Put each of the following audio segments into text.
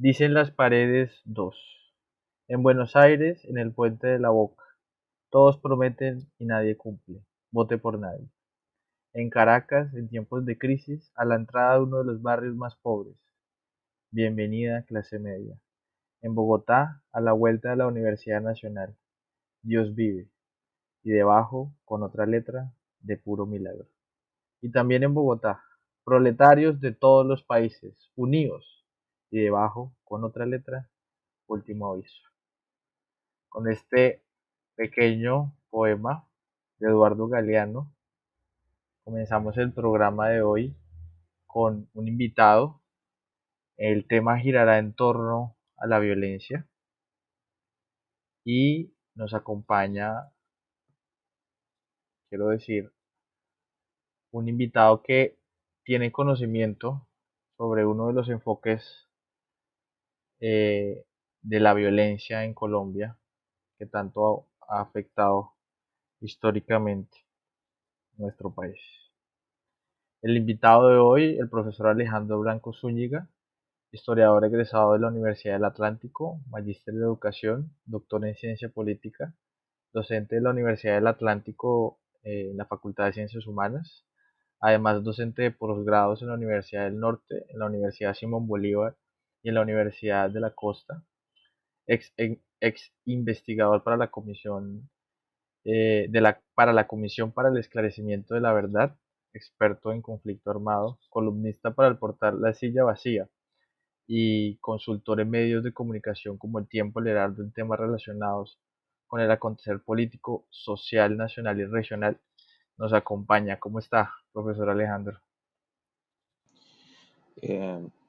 Dicen las paredes dos. En Buenos Aires, en el puente de la Boca. Todos prometen y nadie cumple. Vote por nadie. En Caracas, en tiempos de crisis, a la entrada de uno de los barrios más pobres. Bienvenida clase media. En Bogotá, a la vuelta de la Universidad Nacional. Dios vive. Y debajo, con otra letra, de puro milagro. Y también en Bogotá, proletarios de todos los países, unidos. Y debajo, con otra letra, último aviso. Con este pequeño poema de Eduardo Galeano, comenzamos el programa de hoy con un invitado. El tema girará en torno a la violencia y nos acompaña, quiero decir, un invitado que tiene conocimiento sobre uno de los enfoques de la violencia en Colombia que tanto ha afectado históricamente nuestro país. El invitado de hoy, el profesor Alejandro Blanco Zúñiga, historiador egresado de la Universidad del Atlántico, magíster de educación, doctor en ciencia política, docente de la Universidad del Atlántico en la Facultad de Ciencias Humanas, además docente de posgrados en la Universidad del Norte, en la Universidad Simón Bolívar y en la Universidad de la Costa, ex investigador para la Comisión para la Comisión para el Esclarecimiento de la Verdad, experto en conflicto armado, columnista para el portal La Silla Vacía y consultor en medios de comunicación como El Tiempo, El Heraldo en temas relacionados con el acontecer político, social, nacional y regional, nos acompaña. ¿Cómo está, profesor Alejandro?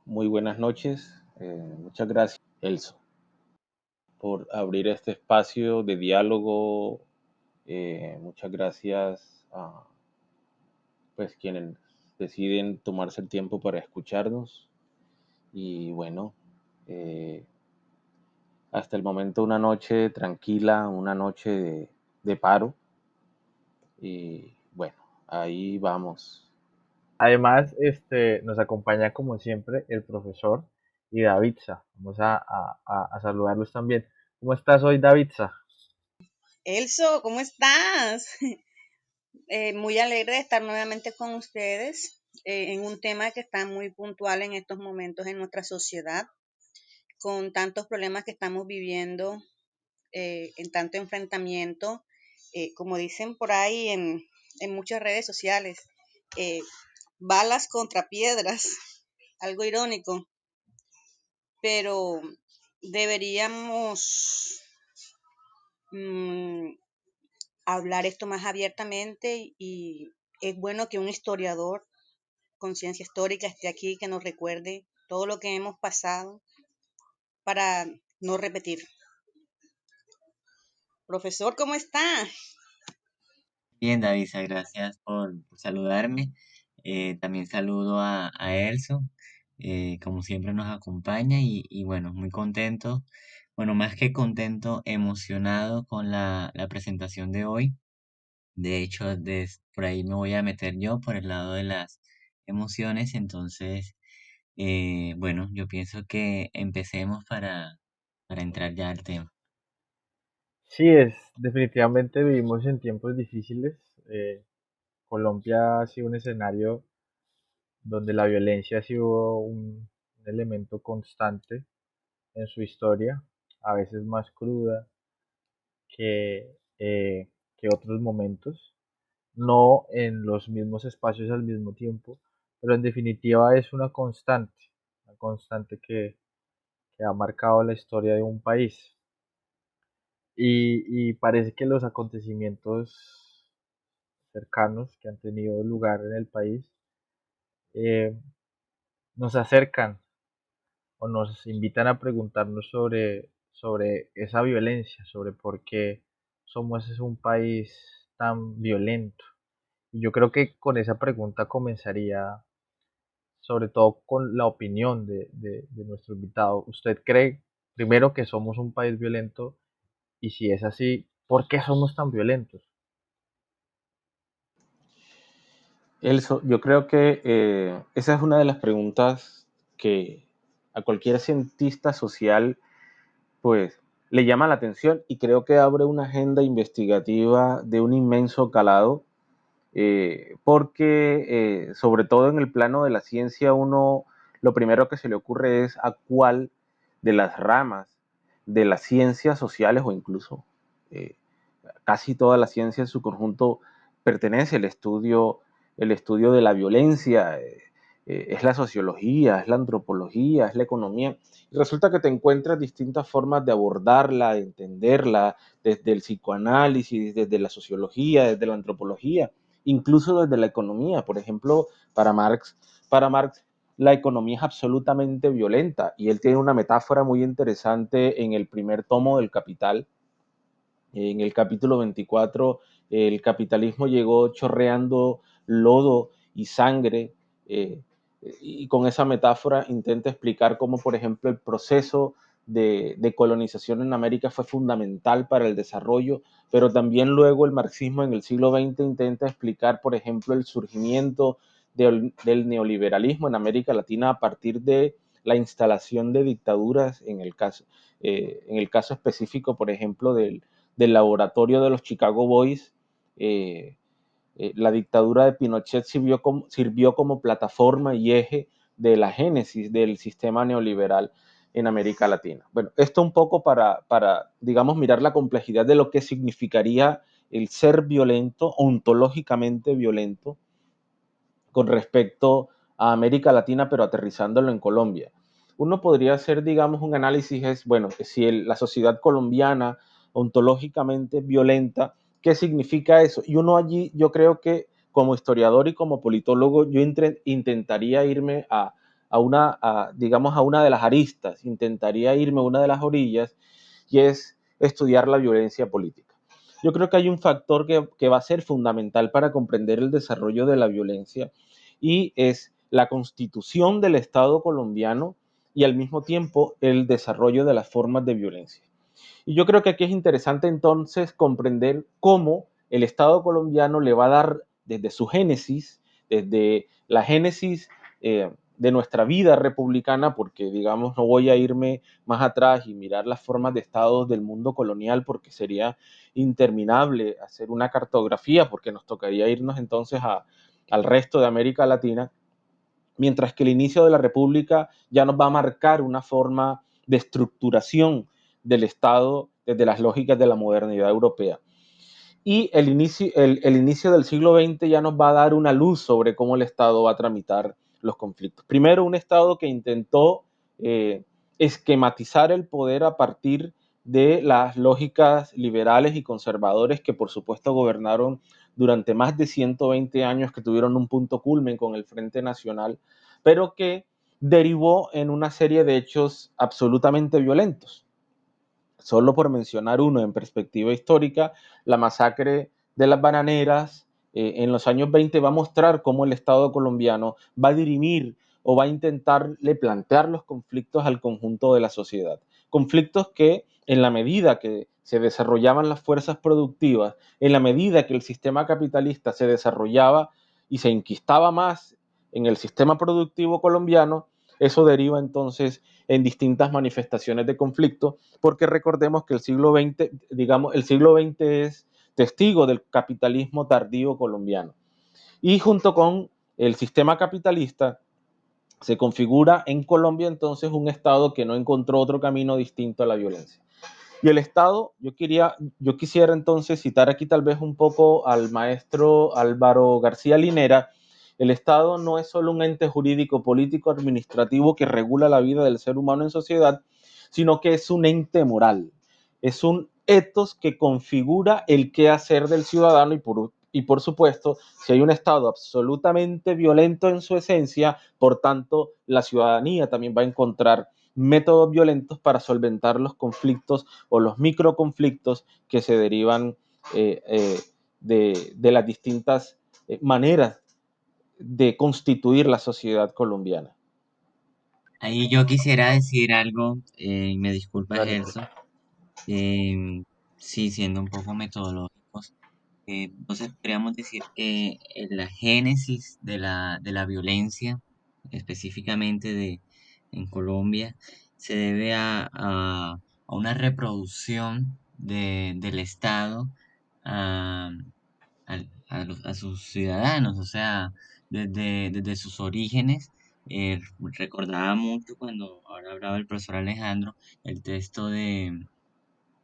Muy buenas noches. Muchas gracias, Elso, por abrir este espacio de diálogo. Muchas gracias a pues, quienes deciden tomarse el tiempo para escucharnos. Y bueno, eh, hasta el momento una noche tranquila, una noche de paro. Y bueno, ahí vamos. Además, nos acompaña como siempre el profesor y Davidza. Vamos a saludarlos también. ¿Cómo estás hoy, Davidza? Elso, ¿cómo estás? Muy alegre de estar nuevamente con ustedes en un tema que está muy puntual en estos momentos en nuestra sociedad, con tantos problemas que estamos viviendo, en tanto enfrentamiento, como dicen por ahí en muchas redes sociales, eh, balas contra piedras, algo irónico, pero deberíamos mm, hablar esto más abiertamente y es bueno que un historiador con ciencia histórica esté aquí, que nos recuerde todo lo que hemos pasado para no repetir. Profesor, ¿cómo está? Bien, Davisa, gracias por saludarme. También saludo a Elso, como siempre nos acompaña y bueno, muy contento, bueno, más que contento, emocionado con la presentación de hoy. De hecho, por ahí me voy a meter yo por el lado de las emociones, entonces, bueno, yo pienso que empecemos para entrar ya al tema. Sí, definitivamente vivimos en tiempos difíciles. Colombia ha sido un escenario donde la violencia ha sido un elemento constante en su historia, a veces más cruda que, eh, que otros momentos, no en los mismos espacios al mismo tiempo, pero en definitiva es una constante que ha marcado la historia de un país. Y parece que los acontecimientos cercanos que han tenido lugar en el país eh, nos acercan o nos invitan a preguntarnos sobre esa violencia, sobre por qué somos un país tan violento. Y yo creo que con esa pregunta comenzaría, sobre todo con la opinión de nuestro invitado. ¿Usted cree, primero, que somos un país violento? Y si es así, ¿por qué somos tan violentos? Elso, yo creo que esa es una de las preguntas que a cualquier cientista social, pues le llama la atención y creo que abre una agenda investigativa de un inmenso calado, porque sobre todo en el plano de la ciencia uno lo primero que se le ocurre es a cuál de las ramas de las ciencias sociales o incluso eh, casi toda la ciencia en su conjunto pertenece el estudio de la violencia, es la sociología, es la antropología, es la economía. Y resulta que te encuentras distintas formas de abordarla, de entenderla, desde el psicoanálisis, desde la sociología, desde la antropología, incluso desde la economía. Por ejemplo, para Marx la economía es absolutamente violenta y él tiene una metáfora muy interesante en el primer tomo del Capital. En el capítulo 24, el capitalismo llegó chorreando lodo y sangre, eh, y con esa metáfora intenta explicar cómo, por ejemplo, el proceso de colonización en América fue fundamental para el desarrollo, pero también luego el marxismo en el siglo XX intenta explicar, por ejemplo, el surgimiento del neoliberalismo en América Latina a partir de la instalación de dictaduras, en el caso específico, por ejemplo, del laboratorio de los Chicago Boys. La dictadura de Pinochet sirvió como plataforma y eje de la génesis del sistema neoliberal en América Latina. Bueno, esto un poco digamos, mirar la complejidad de lo que significaría el ser violento, ontológicamente violento, con respecto a América Latina, pero aterrizándolo en Colombia. Uno podría hacer, digamos, un análisis, bueno, si la sociedad colombiana ontológicamente violenta, ¿qué significa eso? Y uno allí, yo creo que como historiador y como politólogo, yo intentaría irme digamos, a una de las aristas, intentaría irme a una de las orillas, y es estudiar la violencia política. Yo creo que hay un factor que va a ser fundamental para comprender el desarrollo de la violencia y es la constitución del Estado colombiano y al mismo tiempo el desarrollo de las formas de violencia. Y yo creo que aquí es interesante entonces comprender cómo el Estado colombiano le va a dar desde su génesis, desde la génesis de nuestra vida republicana, porque digamos no voy a irme más atrás y mirar las formas de estados del mundo colonial porque sería interminable hacer una cartografía, porque nos tocaría irnos entonces al resto de América Latina, mientras que el inicio de la República ya nos va a marcar una forma de estructuración del Estado desde las lógicas de la modernidad europea. Y el inicio del siglo XX ya nos va a dar una luz sobre cómo el Estado va a tramitar los conflictos. Primero, un Estado que intentó esquematizar el poder a partir de las lógicas liberales y conservadores que por supuesto gobernaron durante más de 120 años, que tuvieron un punto culmen con el Frente Nacional, pero que derivó en una serie de hechos absolutamente violentos. Solo por mencionar uno en perspectiva histórica, la masacre de las bananeras en los años 20 va a mostrar cómo el Estado colombiano va a dirimir o va a intentarle plantear los conflictos al conjunto de la sociedad. Conflictos que en la medida que se desarrollaban las fuerzas productivas, en la medida que el sistema capitalista se desarrollaba y se enquistaba más en el sistema productivo colombiano, eso deriva entonces en distintas manifestaciones de conflicto, porque recordemos que el siglo XX es testigo del capitalismo tardío colombiano. Y junto con el sistema capitalista se configura en Colombia entonces un Estado que no encontró otro camino distinto a la violencia. Y el Estado, yo quisiera entonces citar aquí tal vez un poco al maestro Álvaro García Linera. El Estado no es solo un ente jurídico, político, administrativo que regula la vida del ser humano en sociedad, sino que es un ente moral. Es un ethos que configura el qué hacer del ciudadano y por supuesto, si hay un Estado absolutamente violento en su esencia, por tanto, la ciudadanía también va a encontrar métodos violentos para solventar los conflictos o los microconflictos que se derivan de las distintas maneras de constituir la sociedad colombiana. Ahí yo quisiera decir algo, y me disculpas, Dale. Elso, em, sí, siendo un poco metodológicos. Entonces podríamos decir que la génesis de la violencia, específicamente en Colombia se debe a una reproducción del Estado a, a sus ciudadanos, o sea, desde sus orígenes. Recordaba mucho cuando ahora hablaba el profesor Alejandro el texto de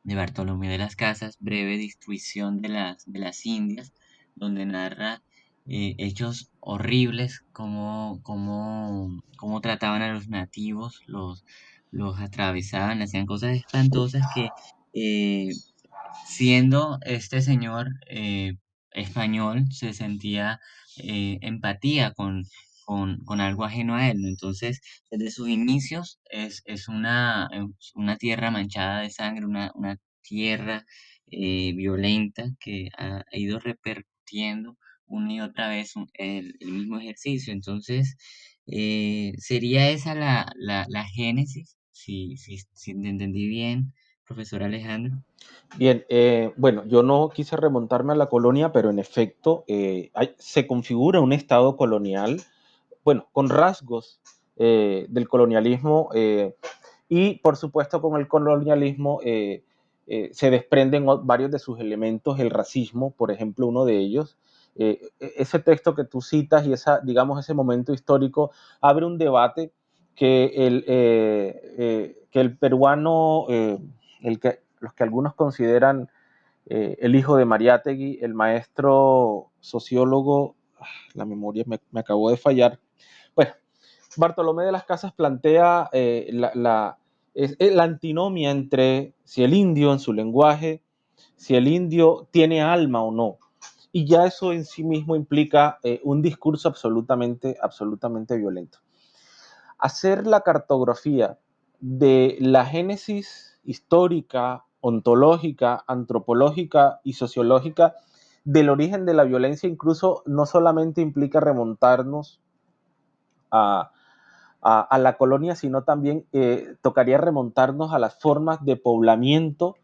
Bartolomé de las Casas, Breve Distribución de las Indias, donde narra hechos horribles, cómo trataban a los nativos, los atravesaban, hacían cosas espantosas que eh, siendo este señor español, se sentía empatía con algo ajeno a él, ¿no? Entonces, desde sus inicios es una tierra manchada de sangre, una tierra violenta que ha ido repercutiendo una y otra vez el mismo ejercicio. Entonces, sería esa la génesis, si te entendí bien, profesor Alejandro. Bien, bueno, yo no quise remontarme a la colonia, pero en efecto se configura un estado colonial, bueno, con rasgos del colonialismo y por supuesto con el colonialismo se desprenden varios de sus elementos, el racismo, por ejemplo, uno de ellos. Ese texto que tú citas y digamos, ese momento histórico abre un debate que el peruano, los que algunos consideran el hijo de Mariátegui, el maestro sociólogo, la memoria me acabó de fallar. Bueno, Bartolomé de las Casas plantea la antinomia entre si el indio en su lenguaje, si el indio tiene alma o no. Y ya eso en sí mismo implica un discurso absolutamente violento. Hacer la cartografía de la génesis histórica, ontológica, antropológica y sociológica del origen de la violencia incluso no solamente implica remontarnos a, a la colonia, sino también tocaría remontarnos a las formas de poblamiento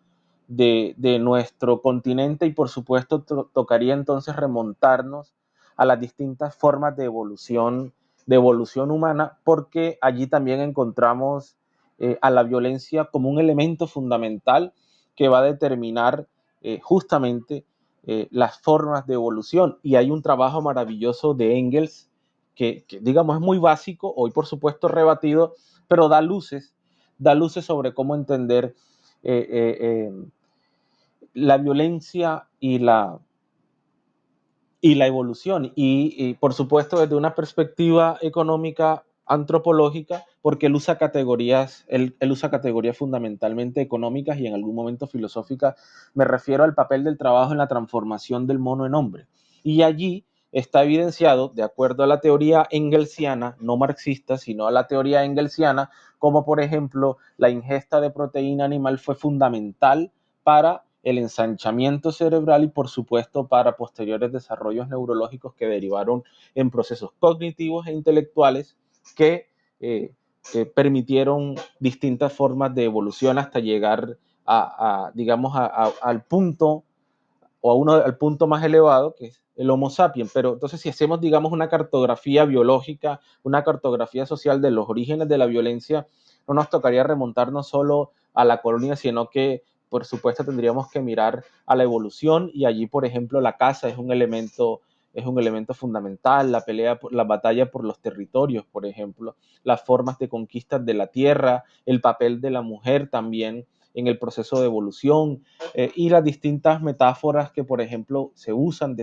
de nuestro continente y por supuesto tocaría entonces remontarnos a las distintas formas de evolución humana, porque allí también encontramos a la violencia como un elemento fundamental que va a determinar justamente las formas de evolución. Y hay un trabajo maravilloso de Engels que digamos es muy básico, hoy por supuesto rebatido, pero da luces sobre cómo entender eh, eh, eh, la violencia y la evolución. Y por supuesto desde una perspectiva económica, antropológica, porque él usa categorías fundamentalmente económicas y en algún momento filosóficas. Me refiero al papel del trabajo en la transformación del mono en hombre. Y allí está evidenciado, de acuerdo a la teoría engelsiana, no marxista, sino a la teoría engelsiana, como por ejemplo la ingesta de proteína animal fue fundamental para el ensanchamiento cerebral y por supuesto para posteriores desarrollos neurológicos que derivaron en procesos cognitivos e intelectuales que permitieron distintas formas de evolución hasta llegar digamos, al punto o al punto más elevado que es el Homo sapiens. Pero entonces si hacemos, digamos, una cartografía biológica, una cartografía social de los orígenes de la violencia, no nos tocaría remontarnos solo a la colonia, sino que por supuesto tendríamos que mirar a la evolución y allí, por ejemplo, la caza es un elemento fundamental, la batalla por los territorios, por ejemplo, las formas de conquistas de la tierra, el papel de la mujer también en el proceso de evolución y las distintas metáforas que, por ejemplo, se usan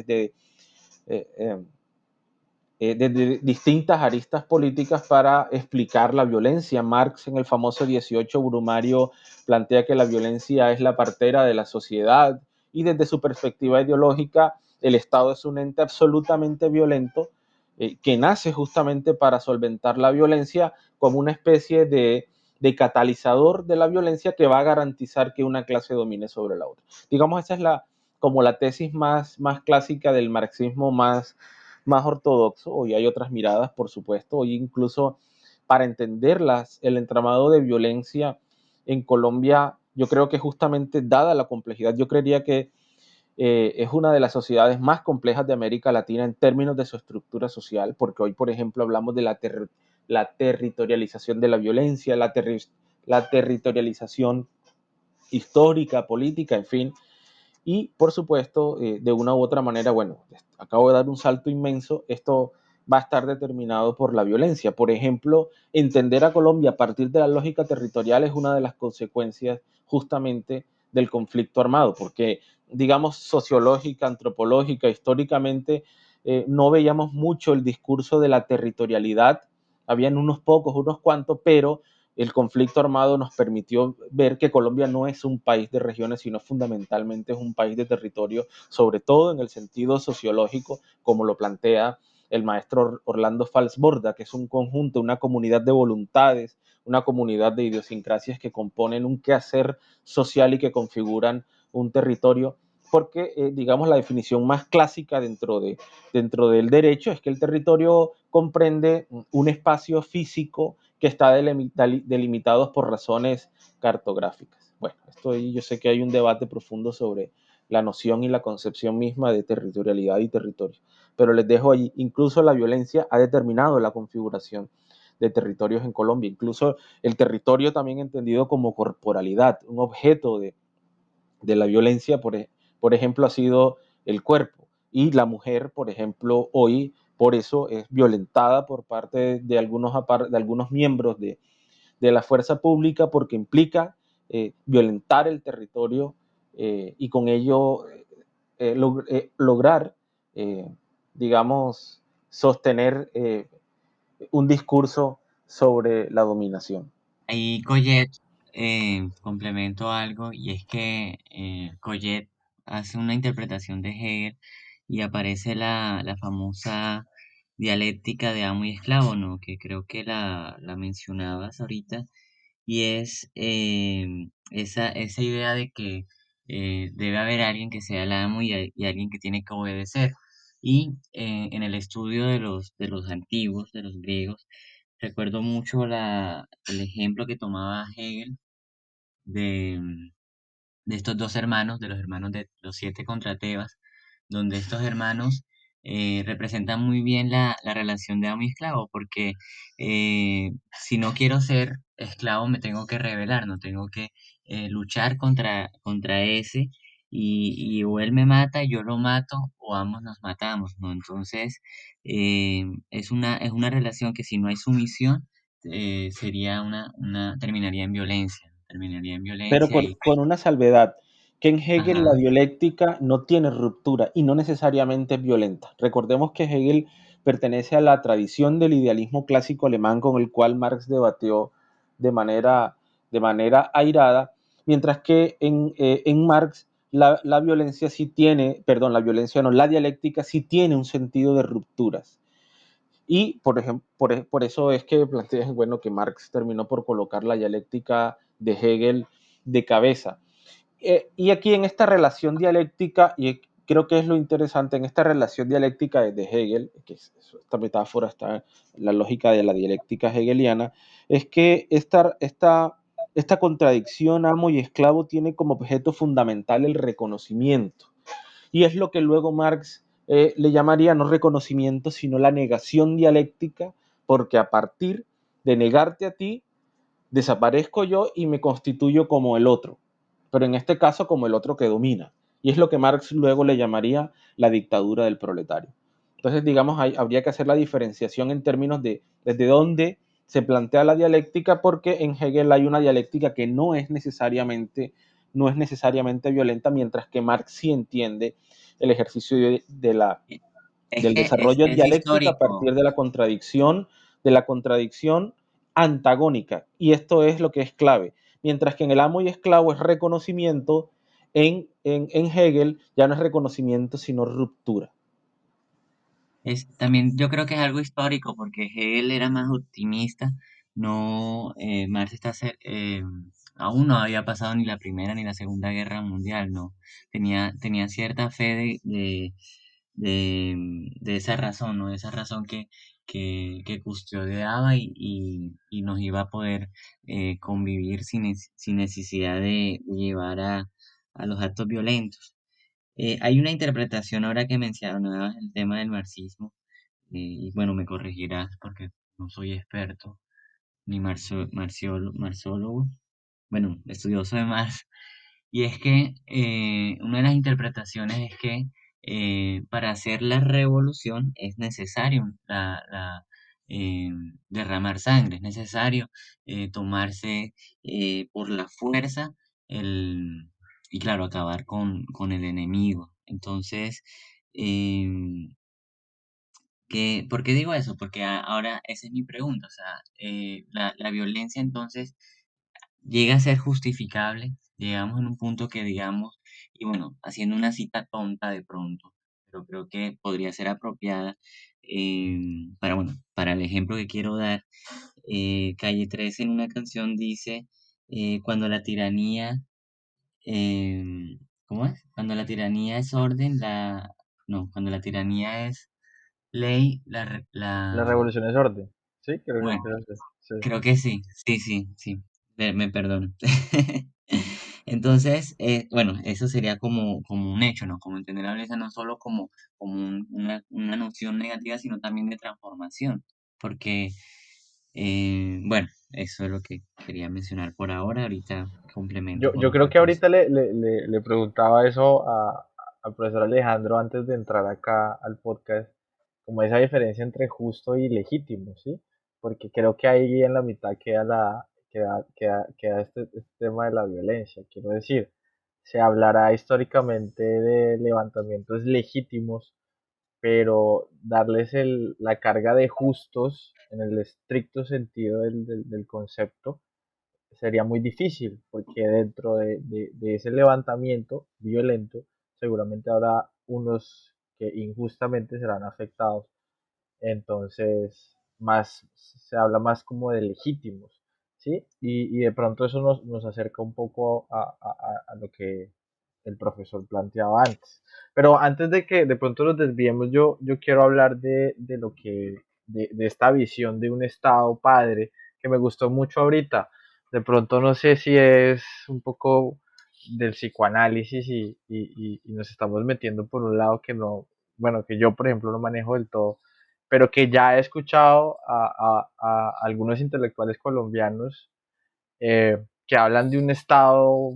eh, desde distintas aristas políticas para explicar la violencia. Marx en el famoso 18 Brumario plantea que la violencia es la partera de la sociedad y desde su perspectiva ideológica el Estado es un ente absolutamente violento que nace justamente para solventar la violencia como una especie de catalizador de la violencia que va a garantizar que una clase domine sobre la otra. Digamos, esa es como la tesis más clásica del marxismo más ortodoxo. Hoy hay otras miradas, por supuesto. Hoy incluso para entenderlas, el entramado de violencia en Colombia, yo creo que justamente dada la complejidad, yo creería que es una de las sociedades más complejas de América Latina en términos de su estructura social, porque hoy, por ejemplo, hablamos de la la territorialización de la violencia, la territorialización histórica, política, en fin. Y por supuesto, de una u otra manera, bueno, acabo de dar un salto inmenso, esto va a estar determinado por la violencia. Por ejemplo, entender a Colombia a partir de la lógica territorial es una de las consecuencias justamente del conflicto armado, porque digamos sociológica, antropológica, históricamente, no veíamos mucho el discurso de la territorialidad, habían unos pocos, unos cuantos, pero el conflicto armado nos permitió ver que Colombia no es un país de regiones, sino fundamentalmente es un país de territorio, sobre todo en el sentido sociológico, como lo plantea el maestro Orlando Falsborda, que es un conjunto, una comunidad de voluntades, una comunidad de idiosincrasias que componen un quehacer social y que configuran un territorio, porque digamos la definición más clásica dentro del derecho es que el territorio comprende un espacio físico que está delimitado por razones cartográficas. Bueno, esto ahí yo sé que hay un debate profundo sobre la noción y la concepción misma de territorialidad y territorio, pero les dejo ahí, incluso la violencia ha determinado la configuración de territorios en Colombia, incluso el territorio también entendido como corporalidad, un objeto de la violencia, por ejemplo, ha sido el cuerpo. Y la mujer, por ejemplo, hoy por eso es violentada por parte de algunos miembros de la fuerza pública porque implica violentar el territorio y con ello lograr, eh, digamos, sostener un discurso sobre la dominación. Ahí Coyet complemento algo y es que Coyet hace una interpretación de Hegel y aparece la famosa dialéctica de amo y esclavo, ¿no? Que creo que la mencionabas ahorita y es esa idea de que debe haber alguien que sea el amo y alguien que tiene que obedecer. Y en el estudio de los antiguos, de los griegos, recuerdo mucho el ejemplo que tomaba Hegel de, de estos dos hermanos, de los hermanos de los siete contra Tebas, donde estos hermanos representan muy bien la relación de amo y esclavo, porque si no quiero ser esclavo me tengo que rebelar, no tengo que luchar contra ese, y o él me mata, yo lo mato, o ambos nos matamos, ¿no? Entonces, es una relación que si no hay sumisión, sería terminaría en Pero violencia y con una salvedad, que en Hegel la ajá. dialéctica no tiene ruptura y no necesariamente es violenta. Recordemos que Hegel pertenece a la tradición del idealismo clásico alemán con el cual Marx debatió de manera, de manera airada, mientras que en Marx la violencia sí tiene, perdón, la violencia no, la dialéctica sí tiene un sentido de rupturas. Y, por ejemplo, por eso es que plantea, bueno, que Marx terminó por colocar la dialéctica de Hegel de cabeza. Y aquí en esta relación dialéctica, y creo que es lo interesante, en esta relación dialéctica de Hegel, que esta metáfora está en la lógica de la dialéctica hegeliana, es que esta contradicción amo y esclavo tiene como objeto fundamental el reconocimiento. Y es lo que luego Marx le llamaría no reconocimiento, sino la negación dialéctica, porque a partir de negarte a ti, desaparezco yo y me constituyo como el otro, pero en este caso como el otro que domina. Y es lo que Marx luego le llamaría la dictadura del proletario. Entonces, digamos, habría que hacer la diferenciación en términos de desde dónde se plantea la dialéctica, porque en Hegel hay una dialéctica que no es necesariamente violenta, mientras que Marx sí entiende el ejercicio Es del que es, desarrollo es dialéctico a histórico. partir de la contradicción antagónica. Y esto es lo que es clave. Mientras que en el amo y esclavo es reconocimiento, en Hegel ya no es reconocimiento, sino ruptura. También yo creo que es algo histórico porque Hegel era más optimista. No, Marx aún no había pasado ni la Primera ni la Segunda Guerra Mundial, ¿no? Tenía cierta fe de esa razón, ¿no? Esa razón que custodiaba y nos iba a poder convivir sin necesidad de llevar a los actos violentos. Hay una interpretación ahora que mencionabas el tema del marxismo, y bueno, me corregirás porque no soy experto ni marciólogo, bueno, estudioso de Marx, y es que una de las interpretaciones es que para hacer la revolución es necesario eh, derramar sangre, es necesario tomarse por la fuerza el, y claro, acabar con el enemigo. Entonces, ¿por qué digo eso? Porque ahora esa es mi pregunta, o sea, la violencia entonces llega a ser justificable, llegamos en un punto que digamos, y bueno, haciendo una cita tonta de pronto, pero creo que podría ser apropiada bueno, para el ejemplo que quiero dar, Calle 13 en una canción dice, cuando la tiranía, ¿cómo es? Cuando la tiranía es orden, no, cuando la tiranía es ley, La revolución es orden. Sí, creo que bueno, empieza así. Sí. creo que sí, sí, sí, sí, me perdono. Entonces, bueno, eso sería como un hecho, ¿no? Como entender la violencia no solo como una noción negativa, sino también de transformación. Porque, bueno, eso es lo que quería mencionar por ahora. Ahorita complemento con Yo creo otra que cosa. ahorita le preguntaba eso al profesor Alejandro antes de entrar acá al podcast, como esa diferencia entre justo y legítimo, ¿sí? Porque creo que ahí en la mitad queda este tema de la violencia. Quiero decir, se hablará históricamente de levantamientos legítimos, pero darles la carga de justos en el estricto sentido del concepto sería muy difícil, porque dentro de ese levantamiento violento seguramente habrá unos que injustamente serán afectados. Entonces, más se habla más como de legítimos, ¿sí? Y de pronto eso nos acerca un poco a lo que el profesor planteaba antes. Pero antes de que de pronto nos desviemos, yo quiero hablar de lo de esta visión de un Estado padre que me gustó mucho ahorita. De pronto no sé si es un poco del psicoanálisis y nos estamos metiendo por un lado que no, bueno, que yo por ejemplo no manejo del todo, pero que ya he escuchado a algunos intelectuales colombianos que hablan de un Estado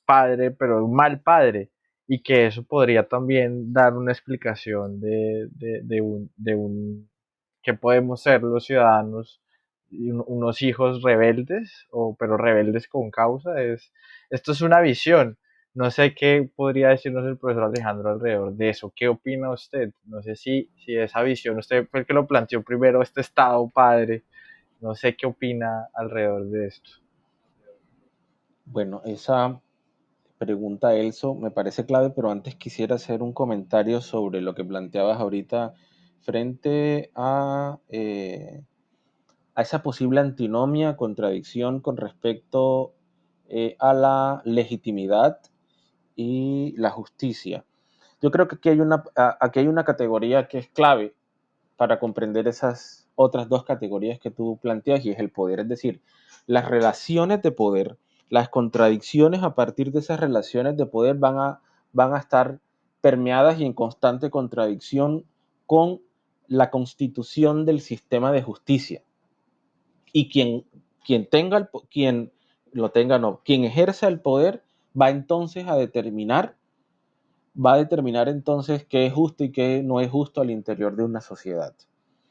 padre, pero un mal padre, y que eso podría también dar una explicación de que podemos ser los ciudadanos unos hijos rebeldes, pero rebeldes con causa. Esto es una visión. No sé qué podría decirnos el profesor Alejandro alrededor de eso. ¿Qué opina usted? No sé si esa visión, usted fue el que lo planteó primero, este Estado padre. No sé qué opina alrededor de esto. Bueno, esa pregunta, Elso, me parece clave, pero antes quisiera hacer un comentario sobre lo que planteabas ahorita frente a esa posible antinomia, contradicción con respecto a la legitimidad y la justicia. Yo creo que aquí hay una categoría que es clave para comprender esas otras dos categorías que tú planteas, y es el poder, es decir, las relaciones de poder, las contradicciones a partir de esas relaciones de poder van a estar permeadas y en constante contradicción con la constitución del sistema de justicia. Y quien lo tenga, no, quien ejerza el poder va entonces va a determinar entonces qué es justo y qué no es justo al interior de una sociedad.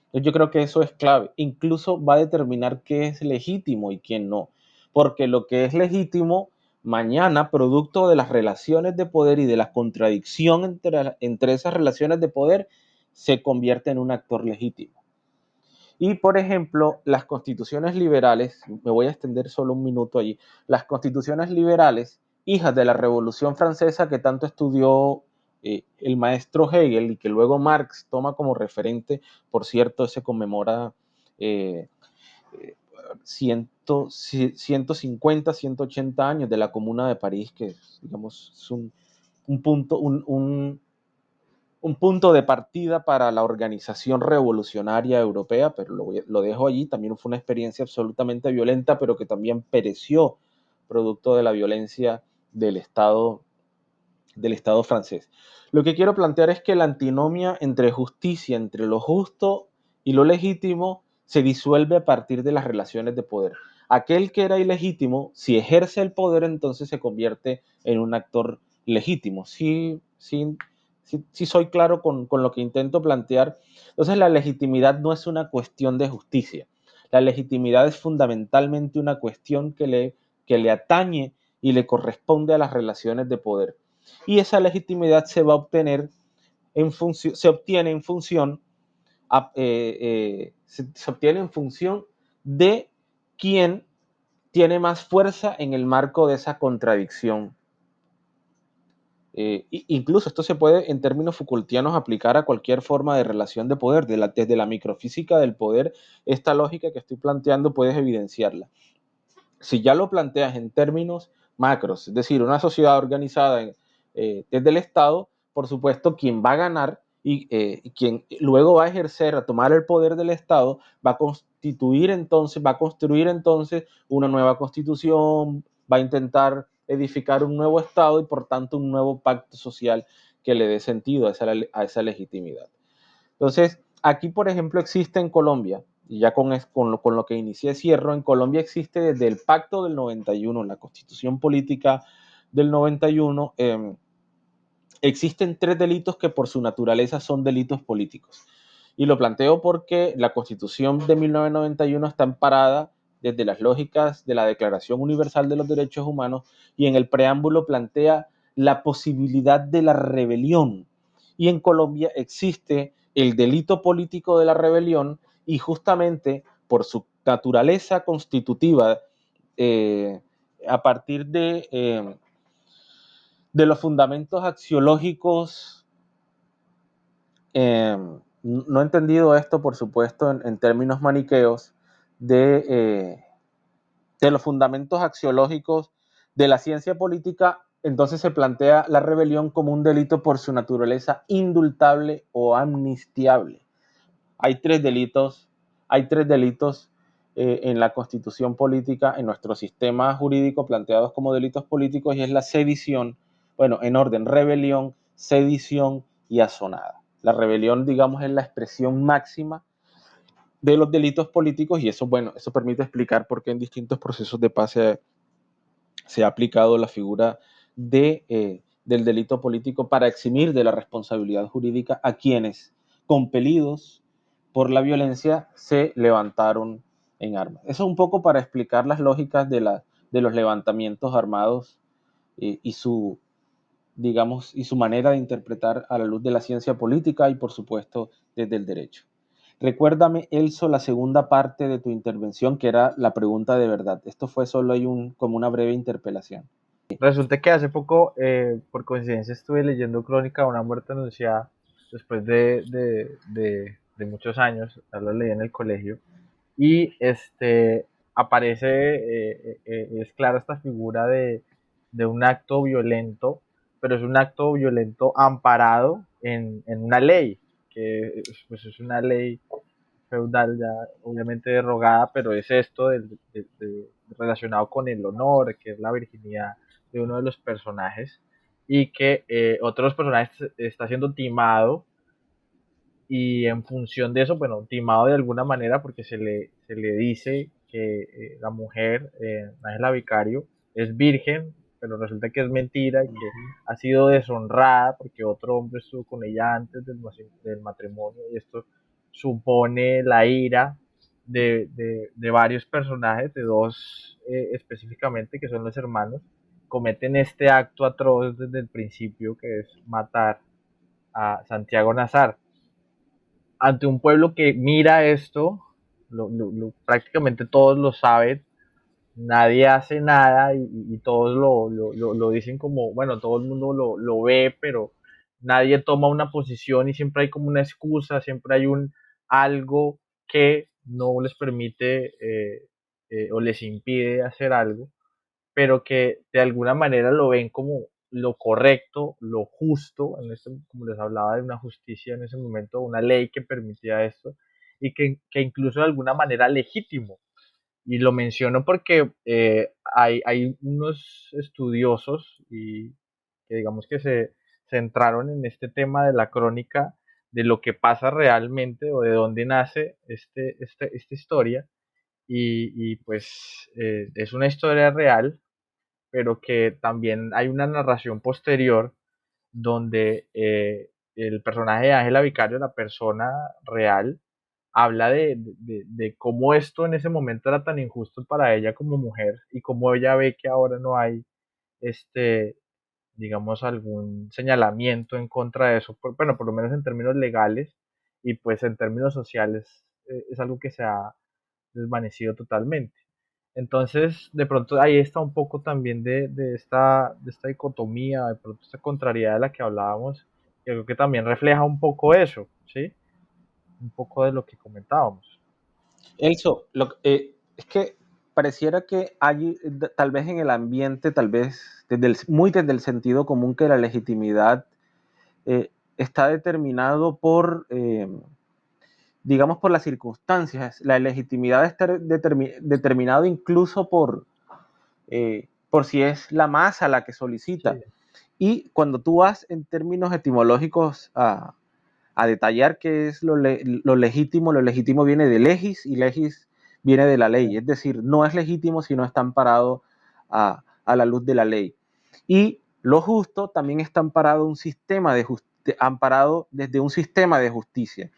Entonces yo creo que eso es clave. Incluso va a determinar qué es legítimo y quién no. Porque lo que es legítimo, mañana, producto de las relaciones de poder y de la contradicción entre esas relaciones de poder, se convierte en un actor legítimo. Y, por ejemplo, las constituciones liberales, me voy a extender solo un minuto allí, las constituciones liberales, hijas de la Revolución Francesa que tanto estudió el maestro Hegel y que luego Marx toma como referente, por cierto, se conmemora 150, 180 años de la Comuna de París, que digamos es un punto de partida para la organización revolucionaria europea, pero lo dejo allí. También fue una experiencia absolutamente violenta, pero que también pereció producto de la violencia del Estado francés. Lo que quiero plantear es que la antinomia entre justicia, entre lo justo y lo legítimo, se disuelve a partir de las relaciones de poder. Aquel que era ilegítimo, si ejerce el poder, entonces se convierte en un actor legítimo. Sí, soy claro con lo que intento plantear. Entonces la legitimidad no es una cuestión de justicia. La legitimidad es fundamentalmente una cuestión que le atañe y le corresponde a las relaciones de poder. Y esa legitimidad se va a obtener se obtiene en función se obtiene en función de quién tiene más fuerza en el marco de esa contradicción. Incluso esto se puede en términos Foucaultianos aplicar a cualquier forma de relación de poder. Desde la microfísica del poder, esta lógica que estoy planteando puedes evidenciarla. Si ya lo planteas en términos macros, es decir, una sociedad organizada desde el Estado, por supuesto, quien va a ganar y quien luego va a ejercer, a tomar el poder del Estado, va a construir entonces una nueva constitución, va a intentar edificar un nuevo Estado y por tanto un nuevo pacto social que le dé sentido a esa legitimidad. Entonces, aquí, por ejemplo, existe en Colombia, y ya con lo que inicié cierro, en Colombia existe desde el Pacto del 91, la Constitución Política del 91, existen 3 delitos que por su naturaleza son delitos políticos. Y lo planteo porque la Constitución de 1991 está amparada desde las lógicas de la Declaración Universal de los Derechos Humanos y en el preámbulo plantea la posibilidad de la rebelión. Y en Colombia existe el delito político de la rebelión y justamente por su naturaleza constitutiva, a partir de los fundamentos axiológicos, no he entendido esto, por supuesto, en términos maniqueos, de los fundamentos axiológicos de la ciencia política, entonces se plantea la rebelión como un delito por su naturaleza indultable o amnistiable. Hay tres delitos, hay tres delitos en la Constitución política, en nuestro sistema jurídico planteados como delitos políticos, y es la sedición, bueno, en orden, rebelión, sedición y asonada. La rebelión, digamos, es la expresión máxima de los delitos políticos y eso, bueno, eso permite explicar por qué en distintos procesos de paz se ha aplicado la figura del delito político para eximir de la responsabilidad jurídica a quienes, compelidos por la violencia, se levantaron en armas. Eso un poco para explicar las lógicas de los levantamientos armados y su, digamos, y su manera de interpretar a la luz de la ciencia política y, por supuesto, desde el derecho. Recuérdame, Elso, la segunda parte de tu intervención, que era la pregunta de verdad. Esto fue solo ahí como una breve interpelación. Resulta que hace poco, por coincidencia, estuve leyendo Crónica de una muerte anunciada después de muchos años, ya lo leí en el colegio, y aparece, es clara esta figura de un acto violento, pero es un acto violento amparado en una ley, que pues es una ley feudal ya obviamente derogada, pero es esto relacionado con el honor, que es la virginidad de uno de los personajes, y que otro de los personajes está siendo timado, y en función de eso, bueno, timado de alguna manera porque se le dice que la mujer, Ángela Vicario, es virgen, pero resulta que es mentira y que ha sido deshonrada porque otro hombre estuvo con ella antes del matrimonio, y esto supone la ira de varios personajes, de dos específicamente, que son los hermanos, cometen este acto atroz desde el principio, que es matar a Santiago Nazar. Ante un pueblo que mira esto, prácticamente todos lo saben, nadie hace nada y todos lo dicen como, bueno, todo el mundo lo ve, pero nadie toma una posición y siempre hay como una excusa, siempre hay algo que no les permite o les impide hacer algo, pero que de alguna manera lo ven como lo correcto, lo justo, como les hablaba de una justicia en ese momento, una ley que permitía esto, y que incluso de alguna manera legítimo. Y lo menciono porque hay unos estudiosos y que digamos que se centraron en este tema de la crónica de lo que pasa realmente o de dónde nace esta historia. Y pues es una historia real, pero que también hay una narración posterior donde el personaje de Ángela Vicario, la persona real, habla de cómo esto en ese momento era tan injusto para ella como mujer y cómo ella ve que ahora no hay, este, digamos, algún señalamiento en contra de eso, bueno, por lo menos en términos legales y pues en términos sociales es algo que se ha desvanecido totalmente. Entonces, de pronto ahí está un poco también de esta dicotomía, de pronto esta contrariedad de la que hablábamos, que creo que también refleja un poco eso, ¿sí? Un poco de lo que comentábamos. Elso, es que pareciera que hay, tal vez en el ambiente, tal vez muy desde el sentido común, que la legitimidad está determinado por, digamos, por las circunstancias. La legitimidad está determinada incluso por si es la masa la que solicita. Sí, Y cuando tú vas en términos etimológicos a detallar qué es lo legítimo viene de legis y legis viene de la ley. Es decir, no es legítimo si no está amparado a la luz de la ley. Y lo justo también está amparado desde un sistema de justicia.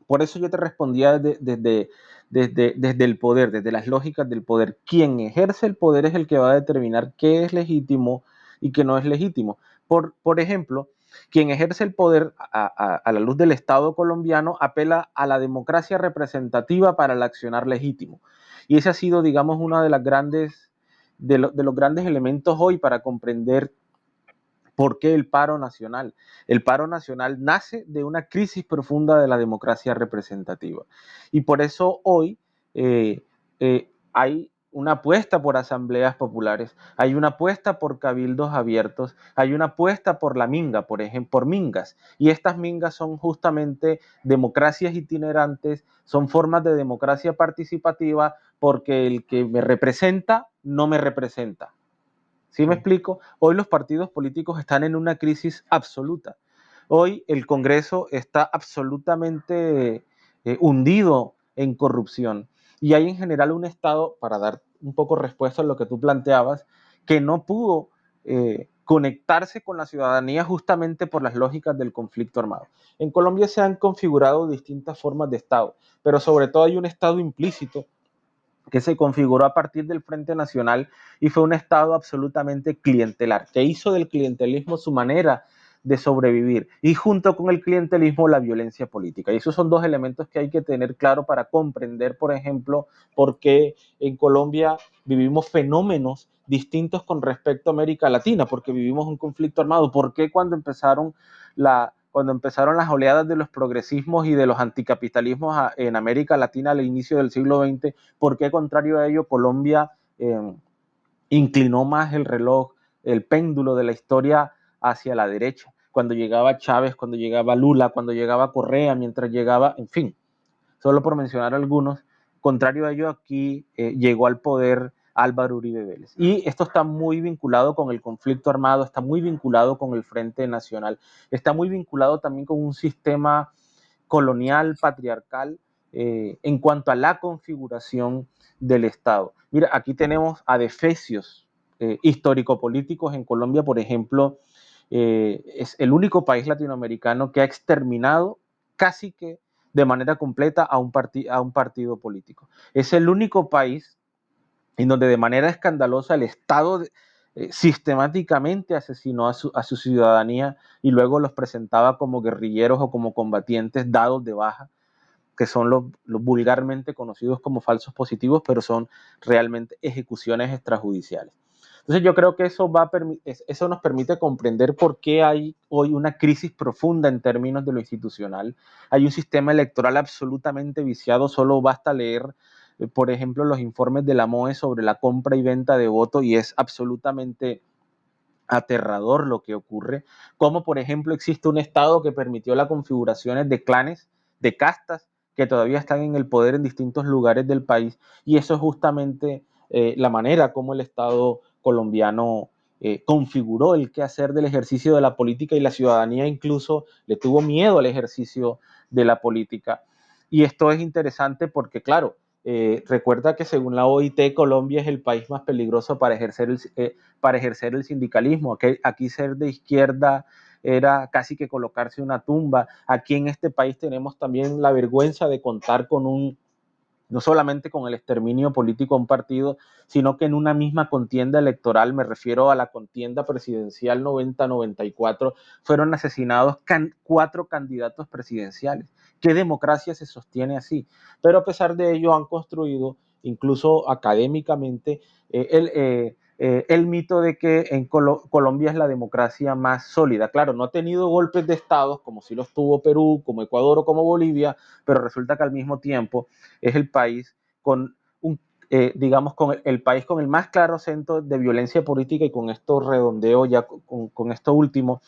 Por eso yo te respondía desde el poder, desde las lógicas del poder. Quien ejerce el poder es el que va a determinar qué es legítimo y qué no es legítimo. Por ejemplo, quien ejerce el poder a la luz del Estado colombiano apela a la democracia representativa para el accionar legítimo. Y ese ha sido, digamos, uno de los grandes elementos hoy para comprender ¿por qué el paro nacional? El paro nacional nace de una crisis profunda de la democracia representativa. Y por eso hoy hay una apuesta por asambleas populares, hay una apuesta por cabildos abiertos, hay una apuesta por la minga, por ejemplo, por mingas. Y estas mingas son justamente democracias itinerantes, son formas de democracia participativa, porque el que me representa no me representa. ¿Sí me sí, explico? Hoy los partidos políticos están en una crisis absoluta. Hoy el Congreso está absolutamente hundido en corrupción. Y hay en general un Estado, para dar un poco respuesta a lo que tú planteabas, que no pudo conectarse con la ciudadanía justamente por las lógicas del conflicto armado. En Colombia se han configurado distintas formas de Estado, pero sobre todo hay un Estado implícito que se configuró a partir del Frente Nacional y fue un Estado absolutamente clientelar, que hizo del clientelismo su manera de sobrevivir y junto con el clientelismo la violencia política. Y esos son dos elementos que hay que tener claro para comprender, por ejemplo, por qué en Colombia vivimos fenómenos distintos con respecto a América Latina, porque vivimos un conflicto armado, por qué cuando empezaron las oleadas de los progresismos y de los anticapitalismos en América Latina al inicio del siglo XX, por qué contrario a ello Colombia inclinó más el reloj, el péndulo de la historia hacia la derecha, cuando llegaba Chávez, cuando llegaba Lula, cuando llegaba Correa, mientras llegaba, en fin, solo por mencionar algunos. Contrario a ello, aquí llegó al poder Álvaro Uribe Vélez. Y esto está muy vinculado con el conflicto armado, está muy vinculado con el Frente Nacional, está muy vinculado también con un sistema colonial, patriarcal, en cuanto a la configuración del Estado. Mira, aquí tenemos adefesios histórico-políticos en Colombia, por ejemplo, es el único país latinoamericano que ha exterminado casi que de manera completa a un partido político. Es el único país en donde de manera escandalosa el Estado sistemáticamente asesinó a su ciudadanía y luego los presentaba como guerrilleros o como combatientes dados de baja, que son los vulgarmente conocidos como falsos positivos, pero son realmente ejecuciones extrajudiciales. Entonces yo creo que eso nos permite comprender por qué hay hoy una crisis profunda en términos de lo institucional. Hay un sistema electoral absolutamente viciado, solo basta leer, por ejemplo, los informes de la MOE sobre la compra y venta de votos y es absolutamente aterrador lo que ocurre. Como por ejemplo existe un Estado que permitió las configuraciones de clanes, de castas, que todavía están en el poder en distintos lugares del país y eso es justamente la manera como el Estado colombiano configuró el quehacer del ejercicio de la política y la ciudadanía incluso le tuvo miedo al ejercicio de la política. Y esto es interesante porque, claro, recuerda que según la OIT, Colombia es el país más peligroso para ejercer el sindicalismo. Aquí ser de izquierda era casi que colocarse una tumba. Aquí en este país tenemos también la vergüenza de contar con no solamente con el exterminio político a un partido, sino que en una misma contienda electoral, me refiero a la contienda presidencial 90-94, fueron asesinados 4 candidatos presidenciales. ¿Qué democracia se sostiene así? Pero a pesar de ello han construido, incluso académicamente, el mito de que en Colombia es la democracia más sólida. Claro, no ha tenido golpes de Estado como si los tuvo Perú, como Ecuador o como Bolivia, pero resulta que al mismo tiempo es el país con digamos, con el país con el más claro centro de violencia política, y con esto redondeo ya con esto último.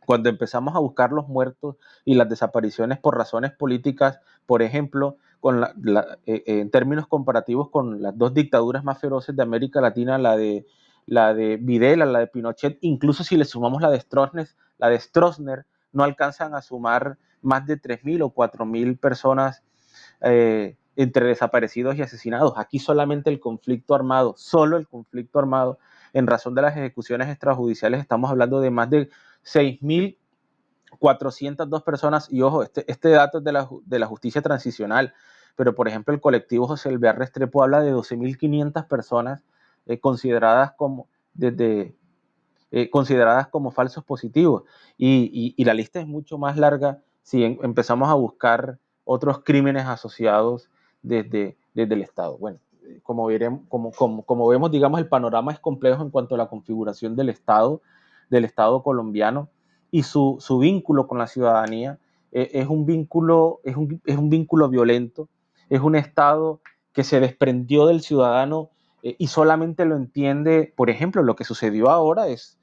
Cuando empezamos a buscar los muertos y las desapariciones por razones políticas, por ejemplo, en términos comparativos con las 2 dictaduras más feroces de América Latina, la de Videla, la de Pinochet, incluso si le sumamos la de Stroessner, no alcanzan a sumar más de 3.000 o 4.000 personas entre desaparecidos y asesinados. Aquí solamente el conflicto armado, solo el conflicto armado, en razón de las ejecuciones extrajudiciales, estamos hablando de más de 6.402 personas. Y ojo, este dato es de la justicia transicional, pero por ejemplo el colectivo José Alvear Restrepo habla de 12.500 personas consideradas como falsos positivos. Y la lista es mucho más larga si empezamos a buscar otros crímenes asociados desde el Estado. Bueno, como vemos, digamos, el panorama es complejo en cuanto a la configuración del Estado colombiano, y su vínculo con la ciudadanía es un vínculo violento, es un Estado que se desprendió del ciudadano y solamente lo entiende. Por ejemplo, lo que sucedió ahora es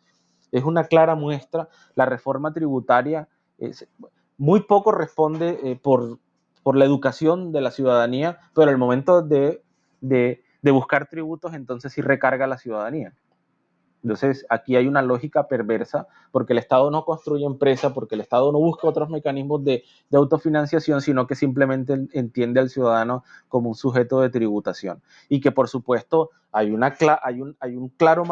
una clara muestra. La reforma tributaria muy poco responde por la educación de la ciudadanía, pero al momento de buscar tributos, entonces sí recarga a la ciudadanía. Entonces, aquí hay una lógica perversa, porque el Estado no construye empresa, porque el Estado no busca otros mecanismos de autofinanciación, sino que simplemente entiende al ciudadano como un sujeto de tributación. Y que, por supuesto, hay un claro